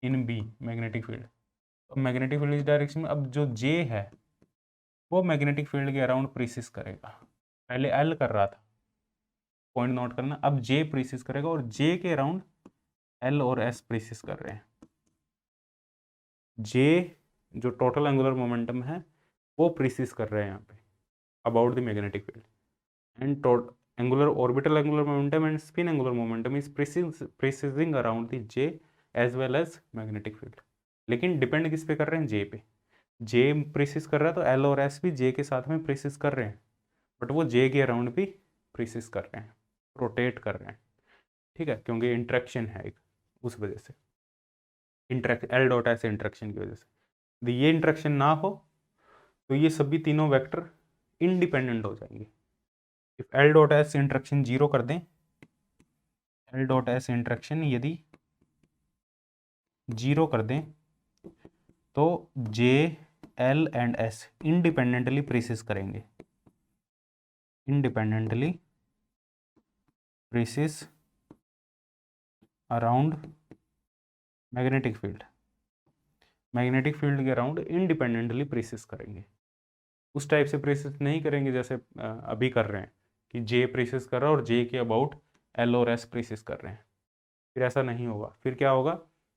इन B मैग्नेटिक फील्ड, तो मैग्नेटिक फील्ड इस डायरेक्शन में, अब जो J है वो मैग्नेटिक फील्ड के अराउंड प्रीसिस करेगा, पहले L कर रहा था, पॉइंट नोट करना, अब J प्रीसिस करेगा और J के अराउंड L और S प्रीसिस कर रहे हैं। J जो टोटल एंगुलर मोमेंटम है वो प्रीसिस कर रहे हैं यहाँ पे about the magnetic field, and orbital angular momentum and spin angular momentum is precessing around the J as well as magnetic field। लेकिन डिपेंड किस पे कर रहे हैं, J पे, J प्रीसिस कर रहा है तो L और S भी J के साथ में प्रीसिस कर रहे हैं, बट वो J के अराउंड भी प्रीसिस कर रहे हैं, रोटेट कर रहे हैं। ठीक है, क्योंकि इंट्रैक्शन है एक, उस वजह से L.S इंट्रैक्शन की वजह से, यदि ये इंट्रैक्शन ना हो तो ये सभी तीनों वेक्टर इंडिपेंडेंट हो जाएंगे। इफ L.S इंट्रैक्शन जीरो कर दें, L.S इंट्रैक्शन यदि जीरो कर दें तो J, L and S independently precess करेंगे, independently precess around magnetic field, magnetic field के अराउंड इंडिपेंडेंटली प्रेसिस करेंगे। उस टाइप से प्रेसिस नहीं करेंगे जैसे अभी कर रहे हैं कि जे प्रेसिस कर रहा है और जे के अबाउट एल और एस प्रेसिस कर रहे हैं। फिर ऐसा नहीं होगा। फिर क्या होगा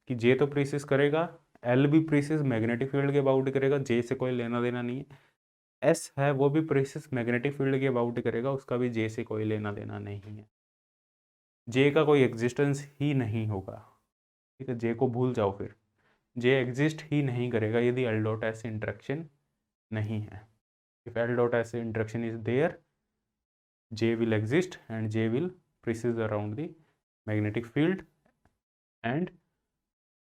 कि जे तो प्रेसिस करेगा, एल भी प्रेसिस मैग्नेटिक फील्ड के अबाउट करेगा, जे से कोई लेना देना नहीं है। एस है वो भी प्रेसिस मैग्नेटिक फील्ड के अबाउट करेगा, उसका भी जे से कोई लेना देना नहीं है। जे का कोई एग्जिस्टेंस ही नहीं होगा। ठीक है, जे को भूल जाओ। फिर जे एग्जिस्ट ही नहीं करेगा यदि एल डॉट एस इंटरेक्शन नहीं है। If L dot S interaction is there, J will exist and J will precede around the magnetic field and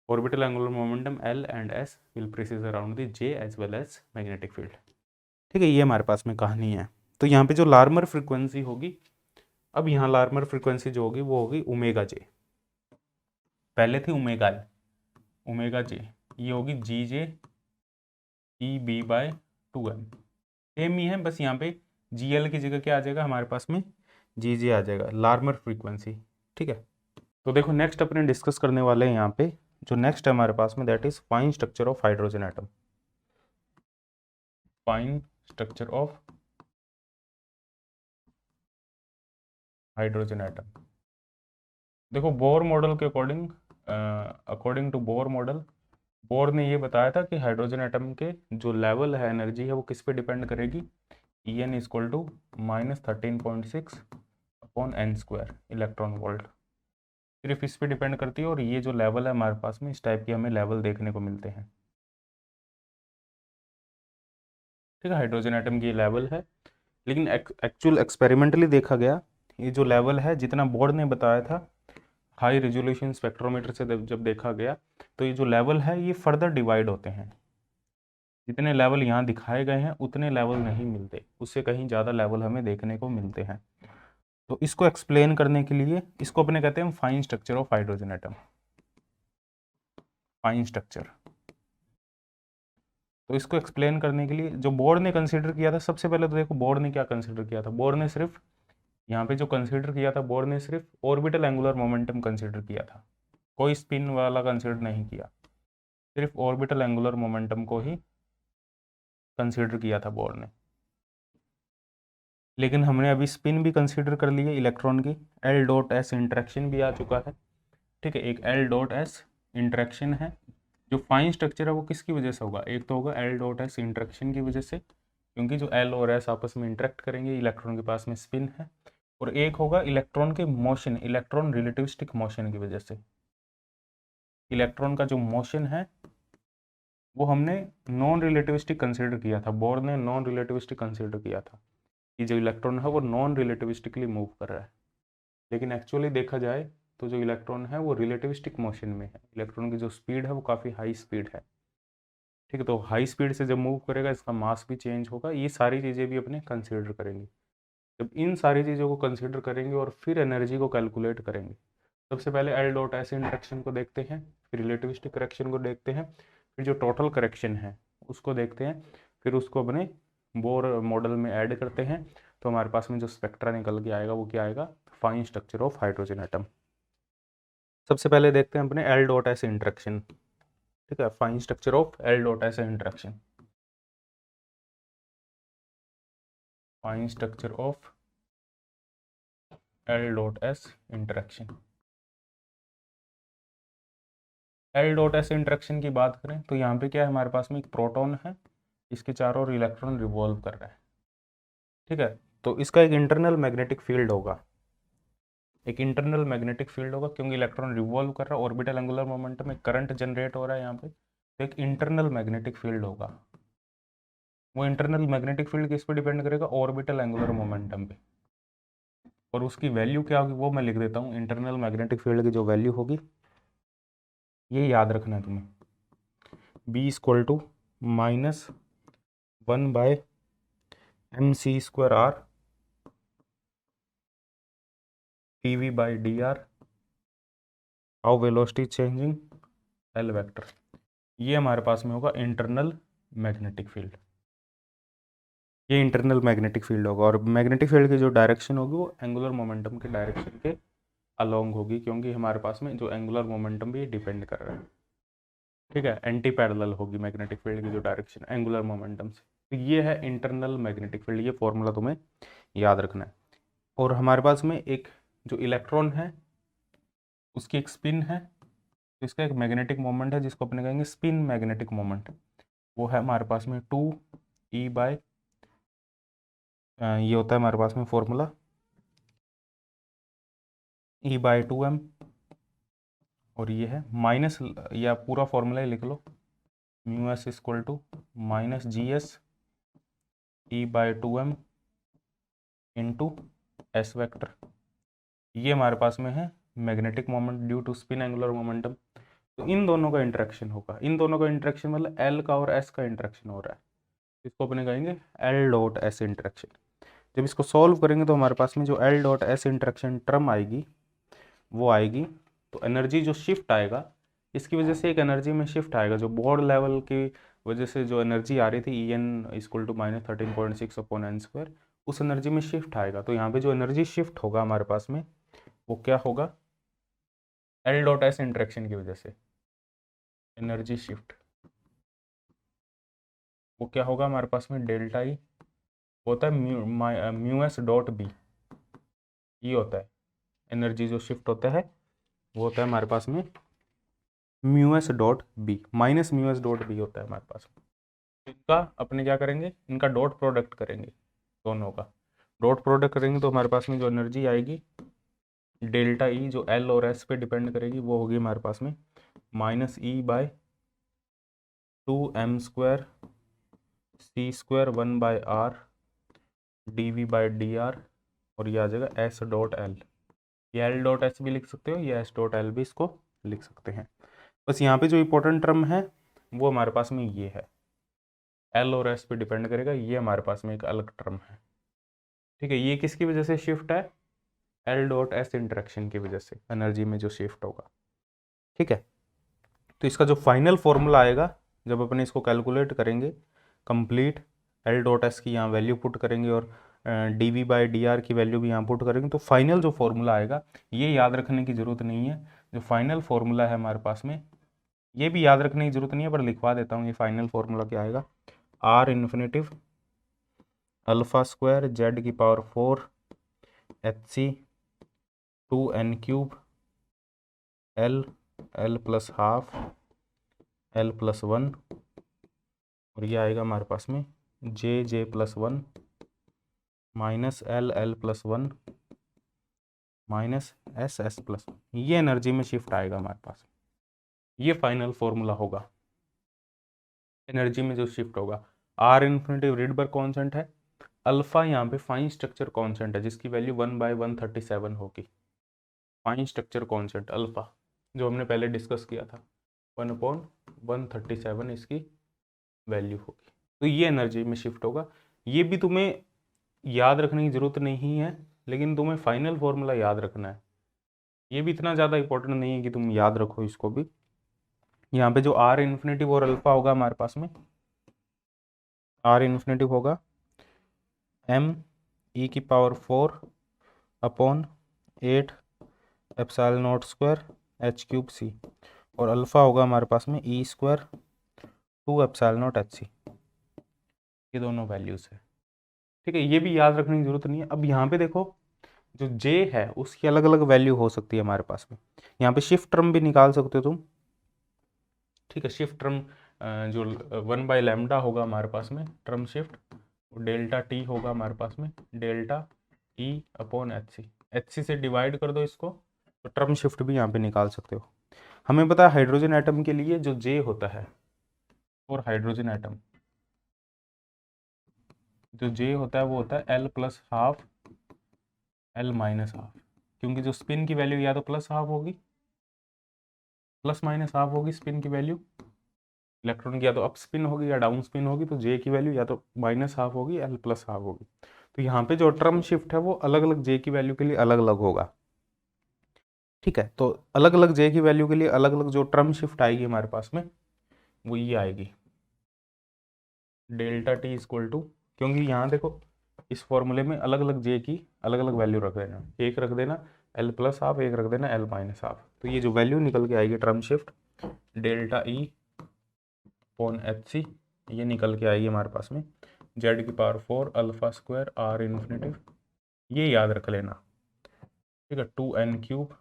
orbital angular momentum L and S will precede around the J as well as magnetic field। ठीक है, ये हमारे पास में कहानी है। तो यहाँ पे जो लार्मर फ्रीक्वेंसी होगी, अब यहाँ लार्मर फ्रीक्वेंसी जो होगी वो होगी ओमेगा जे। पहले थी ओमेगा एल, ओमेगा जे, ये होगी G J E B by 2m। Same ही है, बस यहाँ पे जी एल की जगह क्या आ जाएगा हमारे पास में, जी जे आ जाएगा, लार्मर फ्रीक्वेंसी। ठीक है, तो देखो नेक्स्ट अपने डिस्कस करने वाले हैं यहाँ पे, जो नेक्स्ट है हमारे पास में that is fine structure of hydrogen atom. Fine structure of hydrogen atom. देखो बोर मॉडल के according, according to Bohr model, Bohr ने ये बताया था कि हाइड्रोजन एटम के जो लेवल है एनर्जी है वो किस पे डिपेंड करेगी, E N equal to -13.6 upon N square electron volt, सिर्फ इस पे डिपेंड करती है। और ये जो लेवल है हमारे पास में, इस टाइप के हमें लेवल देखने को मिलते हैं। ठीक है, हाइड्रोजन एटम की लेवल है, लेकिन एक्चुअल एक्सपेरिमेंटली देखा गया ये जो लेवल है, जितना बोर्ड ने बताया था हाई रेजोल्यूशन स्पेक्ट्रोमीटर से जब देखा गया, तो ये जो लेवल है ये फर्दर डिवाइड होते हैं। जितने लेवल यहाँ दिखाए गए हैं उतने लेवल नहीं मिलते, उससे कहीं ज़्यादा लेवल हमें देखने को मिलते हैं। तो इसको एक्सप्लेन करने के लिए इसको अपने कहते हैं fine structure of hydrogen atom, fine structure. तो इसको एक्सप्लेन करने के लिए जो बोर्ड ने कंसीडर किया था, सबसे पहले तो देखो बोर्ड ने क्या कंसीडर किया था। बोर्ड ने सिर्फ यहाँ पे जो कंसीडर किया था, बोर्ड ने सिर्फ ऑर्बिटल एंगुलर मोमेंटम कंसीडर किया था, कोई स्पिन वाला कंसीडर नहीं किया, सिर्फ ऑर्बिटल एंगुलर मोमेंटम को ही कंसीडर किया था बोर्ड ने। लेकिन हमने अभी स्पिन भी कंसीडर कर ली है इलेक्ट्रॉन की, एल डॉट एस इंट्रैक्शन भी आ चुका है। ठीक है, एक एल डॉट एस इंट्रैक्शन है। जो फाइन स्ट्रक्चर है वो किसकी वजह से होगा, एक तो होगा एल डॉट एस इंट्रैक्शन की वजह से, क्योंकि जो एल और एस आपस में इंटरेक्ट करेंगे, इलेक्ट्रॉन के पास में स्पिन है। और एक होगा इलेक्ट्रॉन के मोशन, इलेक्ट्रॉन रिलेटिविस्टिक मोशन की वजह से। इलेक्ट्रॉन का जो मोशन है वो हमने नॉन रिलेटिविस्टिक कंसिडर किया था, बोर ने नॉन रिलेटिविस्टिक कंसिडर किया था कि जो इलेक्ट्रॉन है वो नॉन रिलेटिविस्टिकली मूव कर रहा है। लेकिन एक्चुअली देखा जाए तो जो इलेक्ट्रॉन है वो रिलेटिविस्टिक मोशन में है, इलेक्ट्रॉन की जो स्पीड है वो काफ़ी हाई स्पीड है। ठीक है, तो हाई स्पीड से जब मूव करेगा इसका मास भी चेंज होगा, ये सारी चीज़ें भी अपने कंसिडर करेंगे। जब इन सारी चीज़ों को कंसिडर करेंगे और फिर एनर्जी को कैलकुलेट करेंगे, सबसे पहले एल डॉट एस इंटरेक्शन को देखते हैं, फिर रिलेटिविस्टिक करेक्शन को देखते हैं, फिर जो टोटल करेक्शन है उसको देखते हैं, फिर उसको अपने बोर मॉडल में ऐड करते हैं। तो हमारे पास में जो स्पेक्ट्रा निकल के आएगा वो क्या आएगा, fine structure of hydrogen atom. सबसे पहले देखते हैं अपने एल डॉट एस इंटरेक्शन। ठीक है, fine structure of L dot S interaction, fine structure of L dot S interaction. L dot S interaction की बात करें तो यहाँ पे क्या है, हमारे पास में एक प्रोटॉन है, इसके चारों ओर इलेक्ट्रॉन रिवॉल्व कर रहा है। ठीक है, तो इसका एक इंटरनल मैग्नेटिक फील्ड होगा, एक इंटरनल मैग्नेटिक फील्ड होगा, क्योंकि इलेक्ट्रॉन रिवॉल्व कर रहा है, ऑर्बिटल एंगुलर मोमेंटम में करंट जनरेट हो रहा है यहाँ पे, तो एक इंटरनल मैग्नेटिक फील्ड होगा। वो इंटरनल मैग्नेटिक फील्ड किस पे डिपेंड करेगा, ऑर्बिटल एंगुलर मोमेंटम पे। और उसकी वैल्यू क्या होगी वो मैं लिख देता हूँ, इंटरनल मैग्नेटिक फील्ड की जो वैल्यू होगी ये याद रखना है तुम्हें, B equal to -1/mc² pv by dr, how velocity changing L vector. ये हमारे पास में होगा इंटरनल मैग्नेटिक फील्ड। ये इंटरनल मैग्नेटिक फील्ड होगा, और मैग्नेटिक फील्ड की जो डायरेक्शन होगी वो एंगुलर मोमेंटम के डायरेक्शन के अलोंग होगी, क्योंकि हमारे पास में जो एंगुलर मोमेंटम भी डिपेंड कर रहा है। ठीक है, एंटी पैरेलल होगी मैग्नेटिक फील्ड की जो डायरेक्शन एंगुलर मोमेंटम से। तो ये है इंटरनल मैग्नेटिक फील्ड, ये फॉर्मूला तुम्हें याद रखना है। और हमारे पास में एक जो इलेक्ट्रॉन है उसकी एक स्पिन है, तो इसका एक मैग्नेटिक मोमेंट है जिसको अपने कहेंगे स्पिन मैग्नेटिक मोमेंट। वो है हमारे पास में 2E बाय, ये होता है हमारे पास में फॉर्मूला E/2m, और ये है माइनस, या पूरा फॉर्मूला ही लिख लो, μs equal to -GS E/2m into S vector. ये हमारे पास में है magnetic moment due to spin angular momentum. तो इन दोनों का इंटरेक्शन होगा, इन दोनों का इंटरेक्शन मतलब एल का और एस का इंटरेक्शन हो रहा है, इसको अपने कहेंगे एल डॉट एस इंटरेक्शन। जब इसको सॉल्व करेंगे तो हमारे पास में जो L dot S interaction term आएगी वो आएगी, तो एनर्जी जो शिफ्ट आएगा इसकी वजह से एक एनर्जी में शिफ्ट आएगा, जो बोर्ड लेवल की वजह से जो एनर्जी आ रही थी ई एन इक्वल टू -13.6/n², उस एनर्जी में शिफ्ट आएगा। तो यहाँ पे जो एनर्जी शिफ्ट होगा हमारे पास में वो क्या होगा, एल डॉट एस इंटरेक्शन की वजह से एनर्जी शिफ्ट, वो क्या होगा हमारे पास में डेल्टा ई होता है म्यू एस डॉट बी, ये होता है एनर्जी जो शिफ्ट होता है वो होता है हमारे पास में mu S dot B, minus mu S dot B होता है हमारे पास। इनका अपने क्या करेंगे, इनका डॉट प्रोडक्ट करेंगे, दोनों का डॉट प्रोडक्ट करेंगे तो हमारे पास में जो एनर्जी आएगी डेल्टा ई जो एल और एस पे डिपेंड करेगी वो होगी हमारे पास में -E/2m² c² 1/r dv/dr, और ये आ जाएगा s डॉट एल। ये एल डॉट एस भी लिख सकते हो, ये एस डॉट एल भी इसको लिख सकते हैं। बस यहाँ पे जो इंपॉर्टेंट टर्म है वो हमारे पास में ये है, एल और एस पे डिपेंड करेगा, ये हमारे पास में एक अलग टर्म है। ठीक है, ये किसकी वजह से शिफ्ट है, एल डॉट एस इंटरेक्शन की वजह से एनर्जी में जो शिफ्ट होगा। ठीक है, तो इसका जो फाइनल फॉर्मूला आएगा जब अपने इसको कैलकुलेट करेंगे कंप्लीट, एल डॉट एस की यहाँ वैल्यू पुट करेंगे और dv/dr की वैल्यू भी यहाँ पुट करेंगे, तो फाइनल जो फॉर्मूला आएगा, ये याद रखने की ज़रूरत नहीं है, जो फाइनल फॉर्मूला है हमारे पास में ये भी याद रखने की ज़रूरत नहीं है, पर लिखवा देता हूँ। ये फाइनल फॉर्मूला क्या आएगा, r infinitive α² z⁴ hc 2n³ l plus half l+1, और ये आएगा हमारे पास में j+1 -l+1 -s+1, ये एनर्जी में शिफ्ट आएगा हमारे पास। ये फाइनल फॉर्मूला होगा एनर्जी में जो शिफ्ट होगा। r इन्फिनिटी रिडबर्ग कांस्टेंट है, अल्फा यहाँ पे फाइन स्ट्रक्चर कांस्टेंट है जिसकी वैल्यू 1/137 होगी। फाइन स्ट्रक्चर कांस्टेंट अल्फा जो हमने पहले डिस्कस किया था 1/137 इसकी वैल्यू होगी, तो ये एनर्जी में शिफ्ट होगा। ये भी तुम्हें याद रखने की ज़रूरत नहीं है, लेकिन तुम्हें फाइनल फॉर्मूला याद रखना है। ये भी इतना ज़्यादा इंपॉर्टेंट नहीं है कि तुम याद रखो इसको भी। यहाँ पे जो r इन्फिनेटिव और अल्फा होगा हमारे पास में, r इन्फिनेटिव होगा m⁴/8 ε0² h³ और अल्फा होगा हमारे पास में E² 2 ε0 hc, ये दोनों वैल्यूज़ है। ठीक है, ये भी याद रखने की जरूरत नहीं है। अब यहाँ पे देखो जो J है उसकी अलग अलग वैल्यू हो सकती है हमारे पास में, यहाँ पे शिफ्ट टर्म भी निकाल सकते हो तुम। ठीक है, शिफ्ट टर्म जो 1/λ होगा हमारे पास में टर्म शिफ्ट, डेल्टा टी होगा हमारे पास में डेल्टा E/hc, hc से डिवाइड कर दो इसको, तो टर्म शिफ्ट भी यहाँ पे निकाल सकते हो। हमें पता है हाइड्रोजन एटम के लिए जो J होता है और हाइड्रोजन एटम जो J होता है वो होता है l+½ l-½ क्योंकि जो स्पिन की वैल्यू या तो +½ होगी ±½ होगी स्पिन की वैल्यू, इलेक्ट्रॉन की या तो अप स्पिन होगी या डाउन स्पिन होगी, तो J की वैल्यू या तो -½ होगी l+½ होगी। तो यहाँ पे जो टर्म शिफ्ट है वो अलग अलग J की वैल्यू के लिए अलग अलग होगा। ठीक है, तो अलग अलग J की वैल्यू के लिए अलग अलग जो टर्म शिफ्ट आएगी हमारे पास में वो ये आएगी, डेल्टा T इक्वल टू क्योंकि यहाँ देखो इस फॉर्मूले में अलग अलग जे की अलग अलग वैल्यू रख देना, एक रख देना एल प्लस हाफ, एक रख देना एल माइनस हाफ। तो ये जो वैल्यू निकल के आएगी term shift delta E upon H C, ये निकल के आएगी हमारे पास में जेड की power 4 alpha square R infinitive, ये याद रख लेना, ठीक है, 2n cube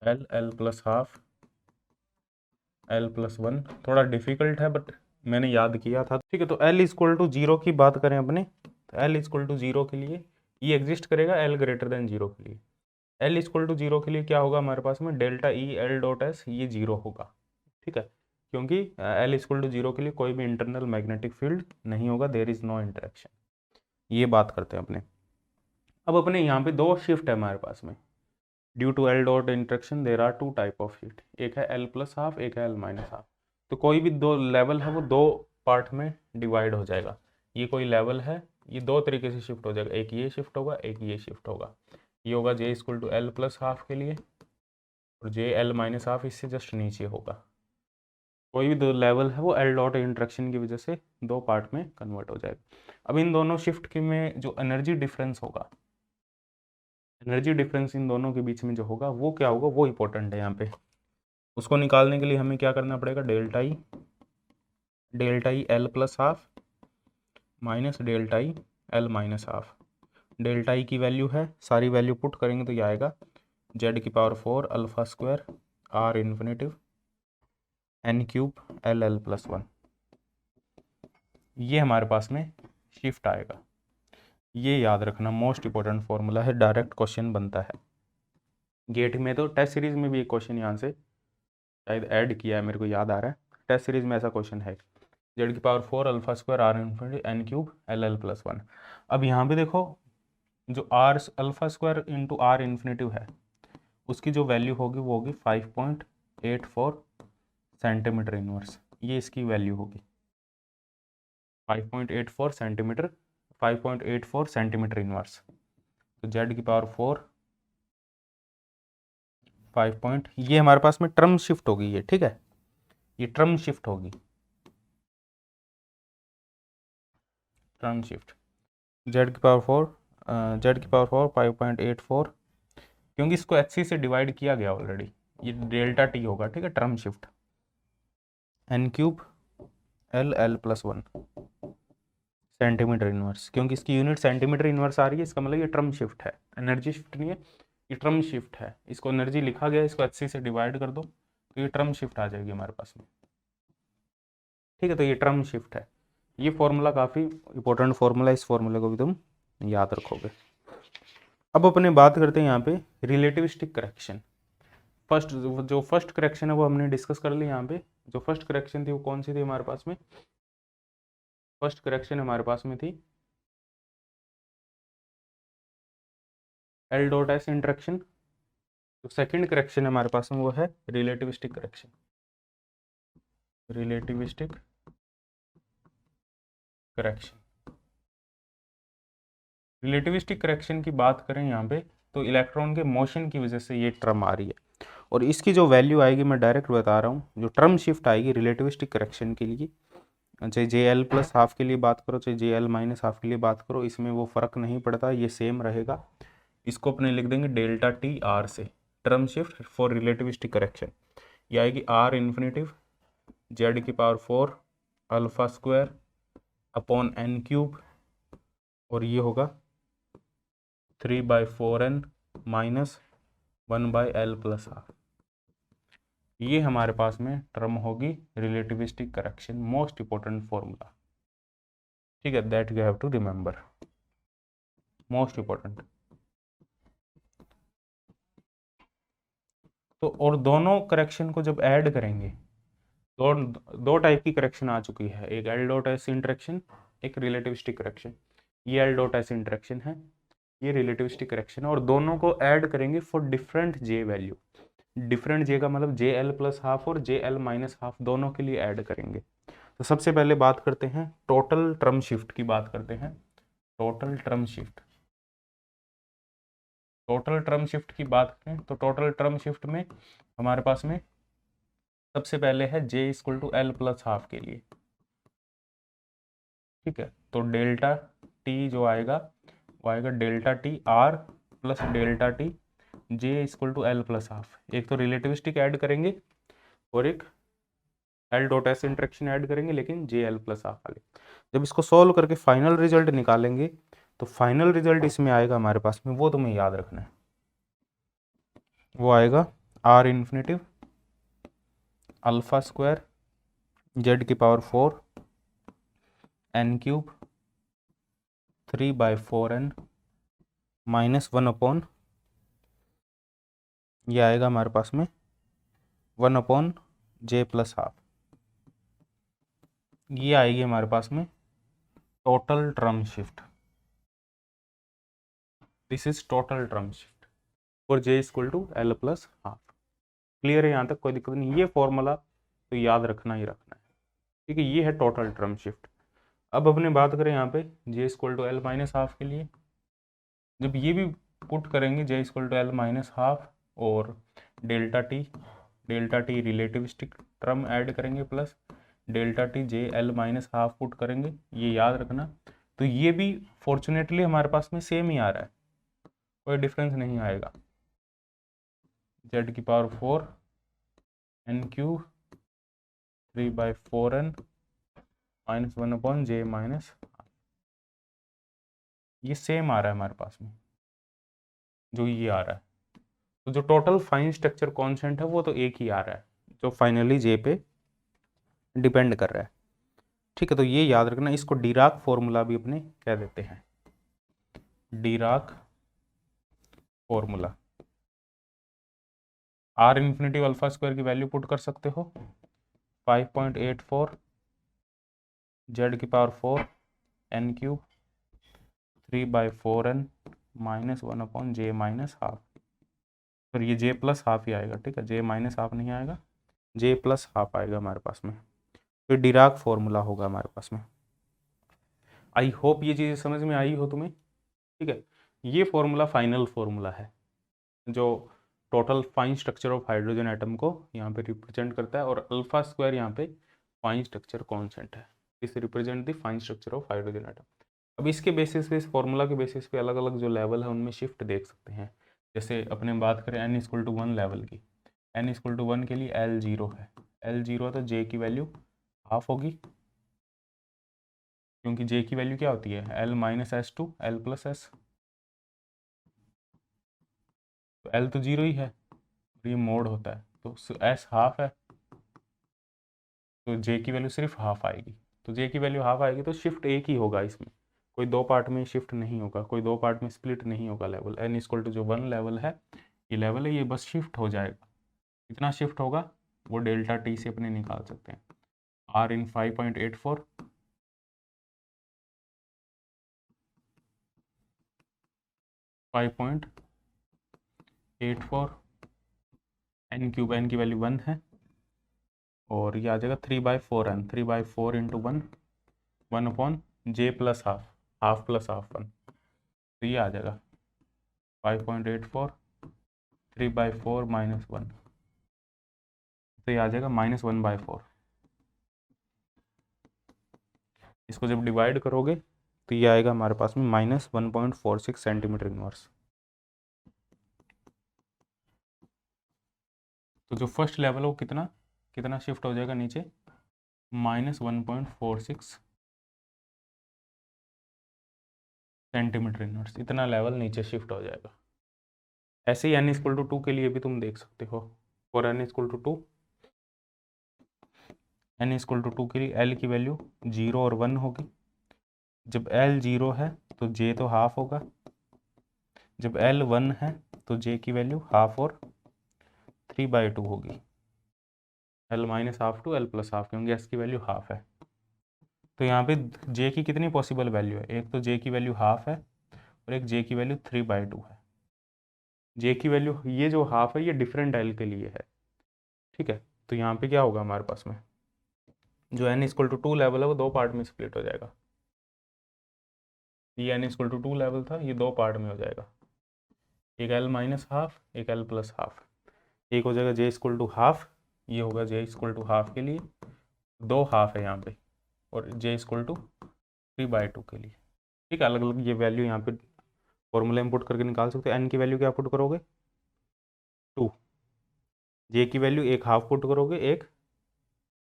L L plus half L plus 1। थोड़ा डिफिकल्ट है बट मैंने याद किया था, ठीक है। तो एल इक्वल टू जीरो की बात करें अपने, तो एल इक्वल टू जीरो के लिए ये एग्जिस्ट करेगा एल ग्रेटर देन जीरो के लिए। एल इक्वल टू जीरो के लिए क्या होगा हमारे पास में delta E L dot S, ये जीरो होगा, ठीक है, क्योंकि एल इक्वल टू जीरो के लिए कोई भी इंटरनल मैग्नेटिक फील्ड नहीं होगा, देयर इज नो इंटरेक्शन। ये बात करते हैं अपने। अब अपने यहाँ पे दो शिफ्ट है हमारे पास में, due to L dot interaction there are two type of shift, एक है एल प्लस हाफ, एक है एल माइनस हाफ। तो कोई भी दो लेवल है वो दो पार्ट में डिवाइड हो जाएगा। ये कोई लेवल है, ये दो तरीके से शिफ्ट हो जाएगा, एक ये शिफ्ट होगा, एक ये शिफ्ट होगा। ये होगा J equal to L plus half के लिए, और जे एल माइनस हाफ इससे जस्ट नीचे होगा। कोई भी दो लेवल है वो एल डॉट इंट्रैक्शन की वजह से दो पार्ट में कन्वर्ट हो जाएगा। अब इन दोनों शिफ्ट के में जो एनर्जी डिफरेंस होगा, एनर्जी डिफरेंस इन दोनों के बीच में जो होगा वो क्या होगा, वो इंपॉर्टेंट है यहाँ पे। उसको निकालने के लिए हमें क्या करना पड़ेगा, delta E L plus half minus delta E L minus half. Delta E की वैल्यू है, सारी वैल्यू पुट करेंगे तो ये आएगा जेड की power 4 alpha square R infinitive N cube L L plus 1। ये हमारे पास में शिफ्ट आएगा। ये याद रखना, मोस्ट इंपॉर्टेंट फॉर्मूला है, डायरेक्ट क्वेश्चन बनता है गेट में। तो टेस्ट सीरीज में भी एक क्वेश्चन यहाँ से शायद ऐड किया है, मेरे को याद आ रहा है, टेस्ट सीरीज में ऐसा क्वेश्चन है, जेड की power 4 alpha square R infinity N cube L L plus 1। अब यहाँ पे देखो जो R alpha square into R infinitive है उसकी जो वैल्यू होगी वो होगी 5.84 सेंटीमीटर इनवर्स, ये इसकी वैल्यू होगी 5.84 सेंटीमीटर, 5.84 सेंटीमीटर इनवर्स। तो जेड की पावर 4 5 पॉइंट, ये हमारे पास में टर्म शिफ्ट होगी ये, ठीक है, ये टर्म शिफ्ट होगी, टर्म शिफ्ट जेड की पावर 4 जेड की पावर 4 5.84, क्योंकि इसको एच सी से डिवाइड किया गया ऑलरेडी, ये डेल्टा टी होगा, ठीक है, term shift N cube L L plus 1 centimetre inverse, क्योंकि इसकी यूनिट सेंटीमीटर इनवर्स आ रही है, इसका मतलब ये टर्म शिफ्ट है, एनर्जी शिफ्ट नहीं है, ये टर्म शिफ्ट है। इसको एनर्जी लिखा गया, इसको एच सी से डिवाइड कर दो तो ये टर्म शिफ्ट आ जाएगी हमारे पास में, ठीक है। तो ये टर्म शिफ्ट है, ये फॉर्मूला काफ़ी इंपॉर्टेंट फॉर्मूला, इस फॉर्मूले को भी तुम याद रखोगे। अब अपने बात करते हैं यहाँ पे रिलेटिविस्टिक करेक्शन। जो फर्स्ट करेक्शन है वो हमने डिस्कस कर ली यहाँ पे। जो फर्स्ट करेक्शन थी वो कौन सी थी हमारे पास में, फर्स्ट करेक्शन हमारे पास में थी एल डॉट एस इंटरेक्शन। जो सेकंड करेक्शन है हमारे पास में वो है relativistic correction, relativistic correction. Relativistic correction की बात करें यहाँ पे तो इलेक्ट्रॉन के मोशन की वजह से ये टर्म आ रही है, और इसकी जो वैल्यू आएगी मैं डायरेक्ट बता रहा हूँ, जो टर्म शिफ्ट आएगी रिलेटिविस्टिक करेक्शन के लिए, चाहे जे एल प्लस हाफ के लिए बात करो चाहे जे एल माइनस हाफ के लिए बात करो, इसमें वो फ़र्क नहीं पड़ता, ये सेम रहेगा। इसको अपने लिख देंगे डेल्टा टी आर से, term shift for relativistic correction. ये आएगी आर इन्फिनेटिव जेड की power 4 alpha square upon N cube, और ये होगा 3/4n minus 1/l plus half. ये हमारे पास में टर्म होगी relativistic correction, most important formula, ठीक है, that you have to remember, most important. तो और दोनों करेक्शन को जब ऐड करेंगे, दो टाइप की करेक्शन आ चुकी है, एक एल डॉट एस इंटरेक्शन, एक रिलेटिविस्टिक करेक्शन। ये एल डॉट एस इंटरेक्शन है, ये रिलेटिविस्टिक करेक्शन है, और दोनों को ऐड करेंगे for different J value. Different J का मतलब जे एल प्लस हाफ और जे एल माइनस हाफ, दोनों के लिए ऐड करेंगे। तो सबसे पहले बात करते हैं टोटल टर्म शिफ्ट की, बात करते हैं total term shift. Total term shift की बात करें तो टोटल टर्म शिफ्ट में हमारे पास में सबसे पहले है J equal to L plus half के लिए, ठीक है, तो डेल्टा टी जो आएगा वो आएगा delta T R plus delta T J equal to L plus half. एक तो रिलेटिविस्टिक ऐड करेंगे और एक L dot S interaction add करेंगे, लेकिन जे एल प्लस हाफ वाले। जब इसको सॉल्व करके फाइनल रिजल्ट निकालेंगे तो फाइनल रिजल्ट इसमें आएगा हमारे पास में, वो तुम्हें याद रखना है, वो आएगा R infinitive alpha square Z की power 4 N cube 3/4n minus 1/, ये आएगा हमारे पास में 1/j प्लस हाफ। ये आएगी हमारे पास में total term shift. This is total term shift for j equal to L plus half. Clear है? यहाँ तक कोई दिक्कत नहीं। ये फॉर्मूला तो याद रखना ही रखना है, ठीक है। ये है टोटल टर्म शिफ्ट। अब अपने बात करें यहाँ पे j equal to L minus half के लिए, जब ये भी पुट करेंगे j equal to L minus half और delta T relativistic term add करेंगे plus delta T J L minus half put करेंगे, ये याद रखना। तो ये भी फॉर्चुनेटली हमारे पास में सेम ही आ रहा है, कोई डिफरेंस नहीं आएगा। जेड की power 4 N cube 3/4n minus 1/j minus, ये सेम आ रहा है हमारे पास में जो ये आ रहा है। तो जो टोटल फाइन स्ट्रक्चर कॉन्सेंट है वो तो एक ही आ रहा है, जो फाइनली जे पे डिपेंड कर रहा है, ठीक है। तो ये याद रखना। इसको डिराक फॉर्मूला भी अपने कह देते हैं, Dirac formula. R infinitive alpha square की वैल्यू पुट कर सकते हो 5.84 जेड की power 4 N cube 3/4n minus 1/j minus half. फिर ये j प्लस हाफ ही आएगा, ठीक है, j माइनस हाफ नहीं आएगा, j प्लस हाफ आएगा हमारे पास में। फिर डिराक फॉर्मूला होगा हमारे पास में। आई होप ये चीज़ समझ में आई हो तुम्हें, ठीक है। ये फॉर्मूला फाइनल फॉर्मूला है जो total fine structure of hydrogen atom को यहाँ पे रिप्रेजेंट करता है, और अल्फा स्क्वायर यहाँ पे फाइन स्ट्रक्चर कॉन्सेंट है। इस represent the fine structure of hydrogen atom. अब इसके बेसिस पे, इस फॉर्मूला के बेसिस पे अलग अलग जो लेवल है उनमें शिफ्ट देख सकते हैं। जैसे अपने बात करें n इक्वल टू 1 लेवल की, n इक्वल टू 1 के लिए L0 है, L0 है तो j की वैल्यू हाफ होगी, क्योंकि j की वैल्यू क्या होती है L minus S to L plus S, तो L तो 0 ही है, ये मोड होता है तो S हाफ है, तो j की वैल्यू सिर्फ हाफ आएगी। तो j की वैल्यू हाफ आएगी तो शिफ्ट एक ही होगा इसमें, कोई दो पार्ट में शिफ्ट नहीं होगा, कोई दो पार्ट में स्प्लिट नहीं होगा लेवल। n इक्वल टू जो 1 लेवल है, ये लेवल है, ये बस शिफ्ट हो जाएगा। कितना शिफ्ट होगा वो डेल्टा टी से अपने निकाल सकते हैं। r इन 5.84 5.84 n क्यूब, n की वैल्यू 1 है, और ये आ जाएगा 3/4n, 3/4 into 1/j plus half, half plus half 1, तो ये आ जाएगा 5.84 3/4 माइनस 1, तो ये आ जाएगा -1/4। इसको जब डिवाइड करोगे तो ये आएगा हमारे पास में -1.46 सेंटीमीटर इनवर्स। तो जो फर्स्ट लेवल है वो कितना कितना शिफ्ट हो जाएगा नीचे, -1.46 सेंटीमीटर इनवर्स, इतना लेवल नीचे शिफ्ट हो जाएगा। ऐसे ही n इक्वल टू 2 के लिए भी तुम देख सकते हो। और n equal to 2, n equal to 2 के लिए l की वैल्यू 0 और 1 होगी। जब l 0 है तो j तो हाफ होगा, जब l 1 है तो j की वैल्यू हाफ और 3/2 होगी, l minus half to l plus half, क्योंकि s की वैल्यू हाफ है। तो यहाँ पे j की कितनी पॉसिबल वैल्यू है, एक तो j की वैल्यू हाफ है और एक j की वैल्यू 3/2 है। j की वैल्यू, ये जो हाफ है ये डिफरेंट l के लिए है, ठीक है। तो यहाँ पे क्या होगा हमारे पास में, जो n इक्वल टू 2 लेवल है वो दो पार्ट में स्प्लिट हो जाएगा। ये n इक्वल टू 2 लेवल था, ये दो पार्ट में हो जाएगा, एक l माइनस हाफ, एक l प्लस हाफ। एक हो जाएगा j इक्वल टू हाफ, ये होगा j इक्वल टू हाफ के लिए, दो हाफ है यहाँ पे, और j इक्वल टू 3/2 के लिए। ठीक है, अलग अलग ये वैल्यू यहाँ पे फॉर्मूला इंपुट करके निकाल सकते हो। एन की वैल्यू क्या पुट करोगे 2, जे की वैल्यू एक हाफ पुट करोगे, एक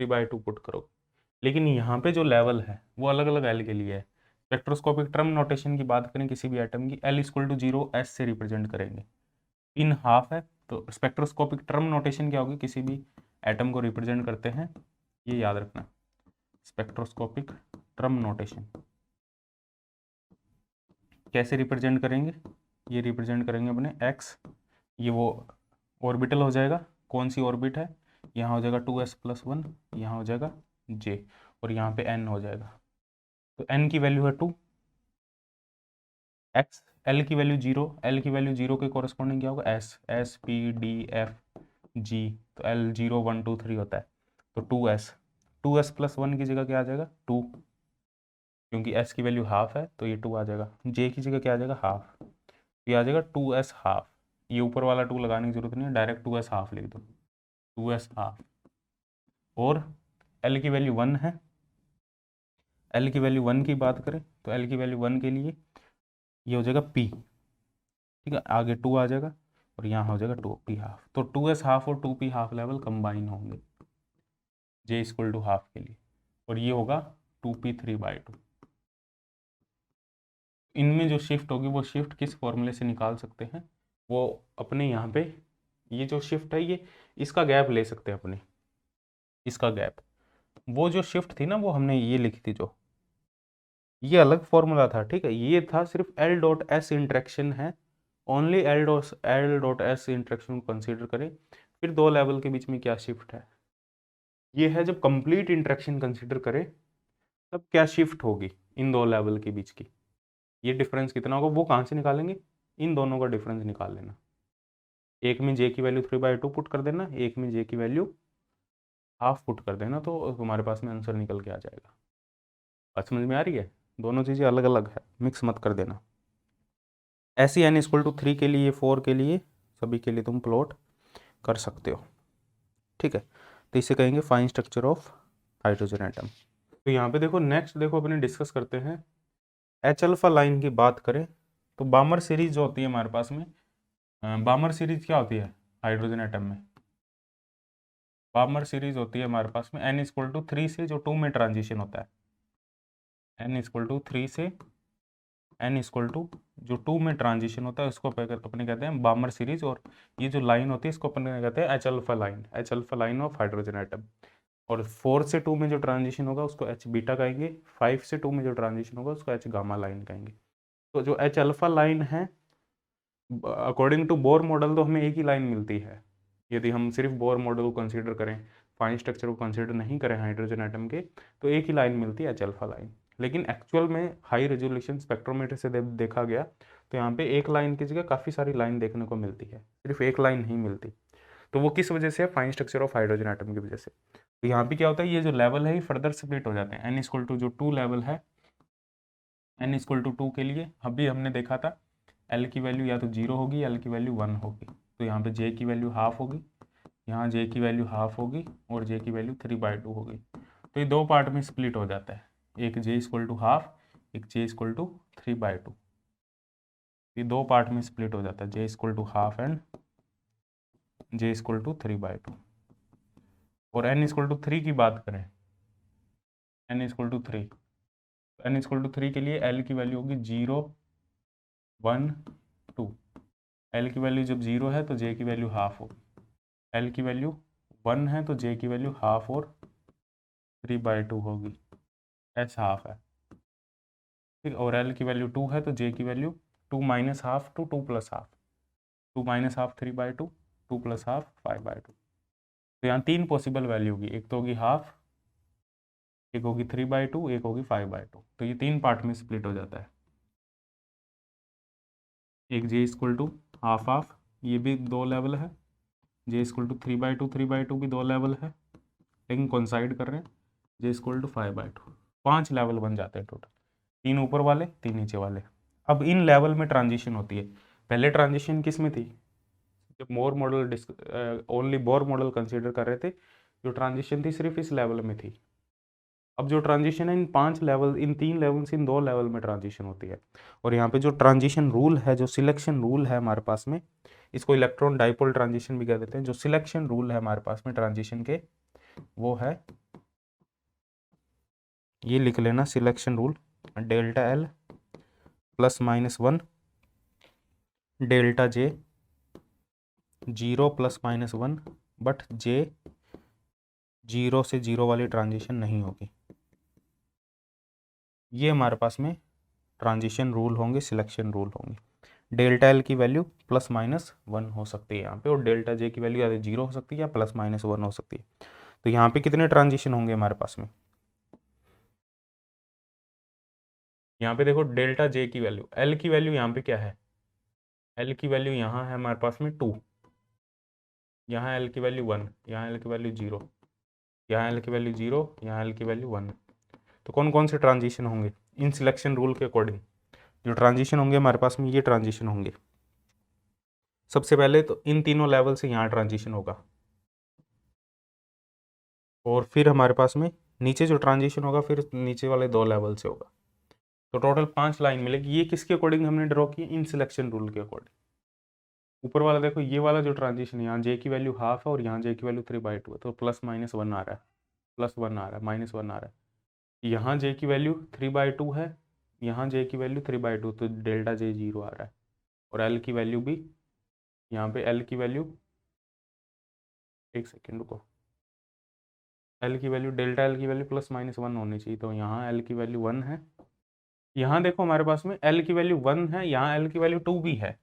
3/2 पुट करोगे। लेकिन यहाँ पे जो लेवल है वो अलग अलग एल के लिए है। स्पेक्ट्रोस्कोपिक टर्म नोटेशन की बात करें किसी भी एटम की, एल इक्वल टू 0 एस से रिप्रेजेंट करेंगे। इन हाफ है तो स्पेक्ट्रोस्कोपिक टर्म नोटेशन क्या होगी, किसी भी एटम को रिप्रेजेंट करते हैं, ये याद रखना। स्पेक्ट्रोस्कोपिक टर्म नोटेशन कैसे रिप्रेजेंट करेंगे, ये रिप्रेजेंट करेंगे अपने एक्स, ये वो ऑर्बिटल हो जाएगा, कौन सी ऑर्बिट है, यहाँ हो जाएगा 2s+1, यहाँ हो जाएगा j, और यहाँ पे n हो जाएगा। तो n की वैल्यू है 2, x, l की वैल्यू 0, l की वैल्यू 0 के कॉरेस्पॉन्डिंग क्या होगा s, s p d f g, तो l 0 1 2 3 होता है, तो 2s+1 की जगह क्या आ जाएगा 2, क्योंकि s की वैल्यू हाफ है तो ये 2 आ जाएगा। j की जगह क्या आ जाएगा हाफ, ये आ जाएगा 2s हाफ, ये ऊपर वाला 2 लगाने की जरूरत नहीं है, डायरेक्ट 2s हाफ लिख दो, 2s हाफ। और l की वैल्यू 1 है, l की वैल्यू 1 की बात करें तो l की वैल्यू 1 के लिए ये हो जाएगा p, ठीक है, आगे 2 आ जाएगा और यहाँ हो जाएगा 2p हाफ, तो 2s हाफ और 2p हाफ लेवल कंबाइन होंगे j इक्वल टू हाफ के लिए, और ये होगा 2p 3/2। इनमें जो शिफ्ट होगी वो शिफ्ट किस फॉर्मूले से निकाल सकते हैं, वो अपने यहाँ पे ये जो शिफ्ट है ये इसका गैप ले सकते हैं अपने, इसका गैप, वो जो शिफ्ट थी ना वो हमने ये लिखी थी, जो ये अलग फॉर्मूला था, ठीक है, ये था सिर्फ L डॉट एस इंट्रैक्शन है, only L dot S interaction को कंसीडर करें। फिर दो लेवल के बीच में क्या शिफ्ट है, ये है जब कंप्लीट इंट्रैक्शन कंसीडर करें तब क्या शिफ्ट होगी इन दो लेवल के बीच की, ये डिफरेंस कितना होगा वो कहाँ से निकालेंगे, इन दोनों का डिफरेंस निकाल लेना, एक में j की वैल्यू 3/2 पुट कर देना, एक में j की वैल्यू हाफ पुट कर देना, तो तुम्हारे पास में आंसर निकल के आ जाएगा। बात समझ में आ रही है, दोनों चीज़ें अलग अलग है, मिक्स मत कर देना। ऐसे n इक्वल टू 3 के लिए, 4 के लिए, सभी के लिए तुम प्लॉट कर सकते हो, ठीक है। तो इसे कहेंगे fine structure of hydrogen atom. तो यहाँ पे देखो, नेक्स्ट देखो अपने डिस्कस करते हैं एच अल्फा लाइन की बात करें तो बामर सीरीज जो होती है हमारे पास में, बामर सीरीज क्या होती है हाइड्रोजन एटम में, बामर सीरीज होती है हमारे पास में n इक्वल टू 3 से जो 2 में ट्रांजिशन होता है, n इक्वल टू 3 से n इक्वल टू जो 2 में ट्रांजिशन होता है उसको अपने कहते हैं बामर सीरीज, और ये जो लाइन होती है इसको अपने कहते हैं H alpha line of hydrogen atom. और 4 से 2 में जो ट्रांजिशन होगा उसको एच बीटा कहेंगे, 5 से 2 में जो ट्रांजिशन होगा उसको एच गामा लाइन कहेंगे। तो जो एच अल्फा लाइन है अकॉर्डिंग टू बोर मॉडल तो हमें एक ही लाइन मिलती है, यदि हम सिर्फ बोर मॉडल को कंसीडर करें, फाइन स्ट्रक्चर को कंसीडर नहीं करें हाइड्रोजन एटम के, तो एक ही लाइन मिलती है एच अल्फा लाइन। लेकिन एक्चुअल में हाई रेजोल्यूशन स्पेक्ट्रोमीटर से देखा गया तो यहाँ पे एक लाइन की जगह काफ़ी सारी लाइन देखने को मिलती है, सिर्फ एक लाइन नहीं मिलती। तो वो किस वजह से है, fine structure of hydrogen atom की वजह से। तो यहाँ पे क्या होता है, ये जो लेवल है ये फर्दर स्प्लिट हो जाते हैं, n इक्वल टू जो 2 लेवल है, n इक्वल टू 2 के लिए अभी हमने देखा था l की वैल्यू या तो 0 होगी, l की वैल्यू 1 होगी, तो यहाँ पे j की वैल्यू हाफ होगी, यहाँ j की वैल्यू हाफ होगी और j की वैल्यू 3/2 होगी। तो ये दो पार्ट में स्प्लिट हो जाता है, एक j इक्वल टू हाफ, एक j इक्वल टू 3/2, ये दो पार्ट में स्प्लिट हो जाता है, j equal to half and j equal to 3/2। और n इक्वल टू 3 की बात करें, n equal to 3, n equal to 3 के लिए l की वैल्यू होगी 0 1 2, l की वैल्यू जब 0 है तो j की वैल्यू हाफ होगी, l की वैल्यू 1 है तो j की वैल्यू हाफ और 3/2 होगी, h हाफ है, ठीक। और l की वैल्यू 2 है तो j की value 2 minus half to 2 plus half, 2 minus half 3/2, 2 plus half 5/2। तो यहाँ तीन पॉसिबल वैल्यू होगी, एक तो होगी हाफ, एक होगी 3/2, एक होगी 5/2। तो ये तीन पार्ट में स्प्लिट हो जाता है, एक j equal to half half, ये भी दो लेवल है, j इक्वल टू 3/2 भी दो लेवल है, लेकिन कोइंसाइड कर रहे हैं, j इक्वल टू 5/2, 5 लेवल बन जाते हैं टोटल, 3 ऊपर वाले 3 नीचे वाले। अब इन लेवल में ट्रांजिशन होती है, पहले ट्रांजिशन किस में थी, जब Bohr model only Bohr model consider कर रहे थे, जो ट्रांजिशन थी सिर्फ इस लेवल में थी, अब जो ट्रांजिशन है इन 5 लेवल, इन 3 लेवल से इन 2 लेवल में ट्रांजिशन होती है। और यहाँ पे जो ट्रांजिशन रूल है, जो सिलेक्शन रूल है हमारे पास में, इसको इलेक्ट्रॉन डाइपोल ट्रांजिशन भी कह देते हैं। जो सिलेक्शन रूल है हमारे पास में ट्रांजिशन के, वो है, ये लिख लेना selection rule, delta L plus minus 1, delta J 0 plus minus 1, but J 0 से 0 वाली ट्रांजिशन नहीं होगी। ये हमारे पास में ट्रांजिशन रूल होंगे, सिलेक्शन रूल होंगे। डेल्टा एल की वैल्यू प्लस माइनस 1 हो सकती है यहाँ पे, और डेल्टा जे की वैल्यू या 0 हो सकती है या प्लस माइनस 1 हो सकती है। तो यहाँ पे कितने ट्रांजिशन होंगे हमारे पास में? यहाँ पे देखो डेल्टा जे की वैल्यू, एल की वैल्यू यहाँ पे क्या है, एल की वैल्यू यहाँ है हमारे पास में 2, यहाँ एल की वैल्यू 1, यहाँ एल की वैल्यू 0, यहाँ एल की वैल्यू 0, यहाँ एल की वैल्यू 1। तो कौन कौन से ट्रांजिशन होंगे इन सिलेक्शन रूल के अकॉर्डिंग? जो ट्रांजिशन होंगे हमारे पास में, ये ट्रांजिशन होंगे। सबसे पहले तो इन तीनों लेवल से यहाँ ट्रांजिशन होगा, और फिर हमारे पास में नीचे जो ट्रांजिशन होगा फिर नीचे वाले 2 लेवल से होगा। तो टोटल 5 लाइन मिलेगी। ये किसके अकॉर्डिंग हमने ड्रॉ की? इन सिलेक्शन रूल के अकॉर्डिंग। ऊपर वाला देखो, ये वाला जो ट्रांजिशन, यहाँ जे की वैल्यू हाफ है और यहाँ जे की वैल्यू 3/2 है, तो प्लस माइनस 1 आ रहा है, प्लस 1 आ रहा है, माइनस 1 आ रहा है। यहाँ जे की वैल्यू 3/2 है, यहाँ जे की वैल्यू 3/2, तो डेल्टा जे 0 आ रहा है। और एल की वैल्यू भी, यहाँ पे एल की वैल्यू, एक सेकेंड रुको, एल की वैल्यू, डेल्टा एल की वैल्यू प्लस माइनस 1 होनी चाहिए, तो यहाँ एल की वैल्यू 1 है। यहाँ देखो हमारे पास में एल की वैल्यू 1 है, यहाँ एल की वैल्यू 2 भी है,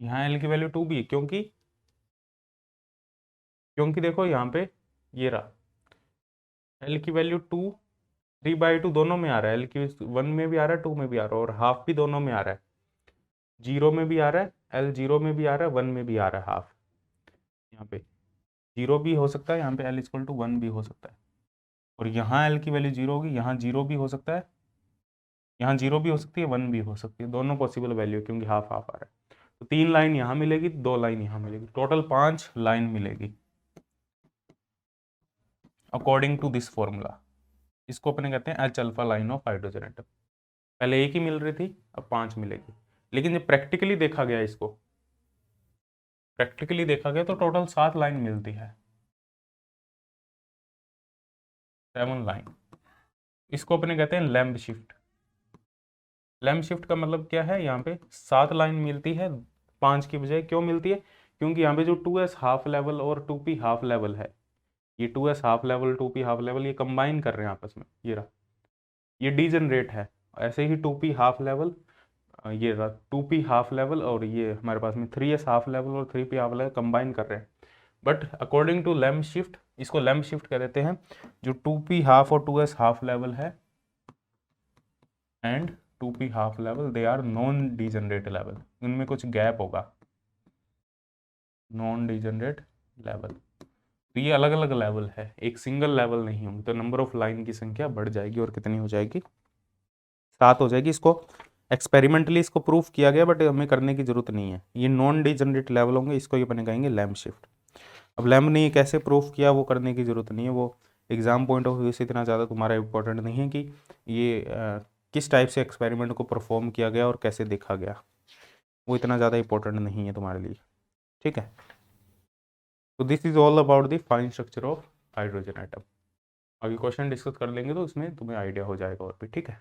यहाँ एल की वैल्यू 2 भी है, क्योंकि देखो यहाँ पे ये रहा, एल की वैल्यू 2, 3/2 दोनों में आ रहा है, एल की 1 में भी आ रहा है, 2 में भी आ रहा है, और हाफ भी दोनों में आ रहा है, 0 में भी आ रहा है, एल 0 में भी आ रहा है, 1 में भी आ रहा है हाफ। यहाँ पे 0 भी हो सकता है, यहाँ पे एल इक्वल टू 1 भी हो सकता है, और यहाँ एल की वैल्यू 0 होगी, यहाँ 0 भी हो सकता है, यहाँ 0 भी हो सकती है, 1 भी हो सकती है, दोनों पॉसिबल वैल्यू, क्योंकि हाफ हाफ आ रहा है। तो 3 लाइन यहाँ मिलेगी, 2 लाइन यहाँ मिलेगी, टोटल 5 लाइन मिलेगी अकॉर्डिंग टू दिस फॉर्मूला। इसको अपने कहते हैं H alpha line of hydrogen atom. पहले एक ही मिल रही थी, अब 5 मिलेगी। लेकिन जब प्रैक्टिकली देखा गया, इसको प्रैक्टिकली देखा गया तो टोटल 7 लाइन मिलती है, 7 लाइन। इसको अपने कहते हैं लैम्ब शिफ्ट। लैम्ब शिफ्ट का मतलब क्या है? यहाँ पे 7 लाइन मिलती है 5 की बजाय। क्यों मिलती है? क्योंकि यहाँ पे जो 2s हाफ लेवल और 2p हाफ लेवल है, ये 2s half level 2p half level ये कंबाइन कर रहे हैं आपस में, ये रहा, ये डीजनरेट है। ऐसे ही 2p हाफ लेवल, ये रहा 2p हाफ लेवल, और ये हमारे पास में 3s हाफ लेवल और 3p हाफ लेवल कंबाइन कर रहे हैं। But according to Lamb shift, इसको लैम्ब शिफ्ट कह देते हैं। जो 2p हाफ और 2s हाफ लेवल है and 2p half level, they are non degenerate level, इनमें कुछ गैप होगा, नॉन डीजनरेट लेवल। तो ये अलग अलग लेवल है, एक सिंगल लेवल नहीं होंगे, तो नंबर ऑफ लाइन की संख्या बढ़ जाएगी, और कितनी हो जाएगी? 7 हो जाएगी। इसको एक्सपेरिमेंटली इसको प्रूफ किया गया, बट हमें करने की जरूरत नहीं है। ये नॉन डीजनरेट लेवल होंगे, इसको ये अपने कहेंगे लैम्ब शिफ्ट। अब लैम्ब ने कैसे प्रूफ किया वो करने की जरूरत नहीं है, वो एग्जाम पॉइंट ऑफ व्यू से इतना ज़्यादा तुम्हारा इंपॉर्टेंट नहीं है कि ये किस टाइप से एक्सपेरिमेंट को परफॉर्म किया गया और कैसे देखा गया, वो इतना ज़्यादा इंपॉर्टेंट नहीं है तुम्हारे लिए, ठीक है। तो this is all about the fine structure of hydrogen atom. अभी क्वेश्चन डिस्कस कर लेंगे तो उसमें तुम्हें आइडिया हो जाएगा और भी, ठीक है।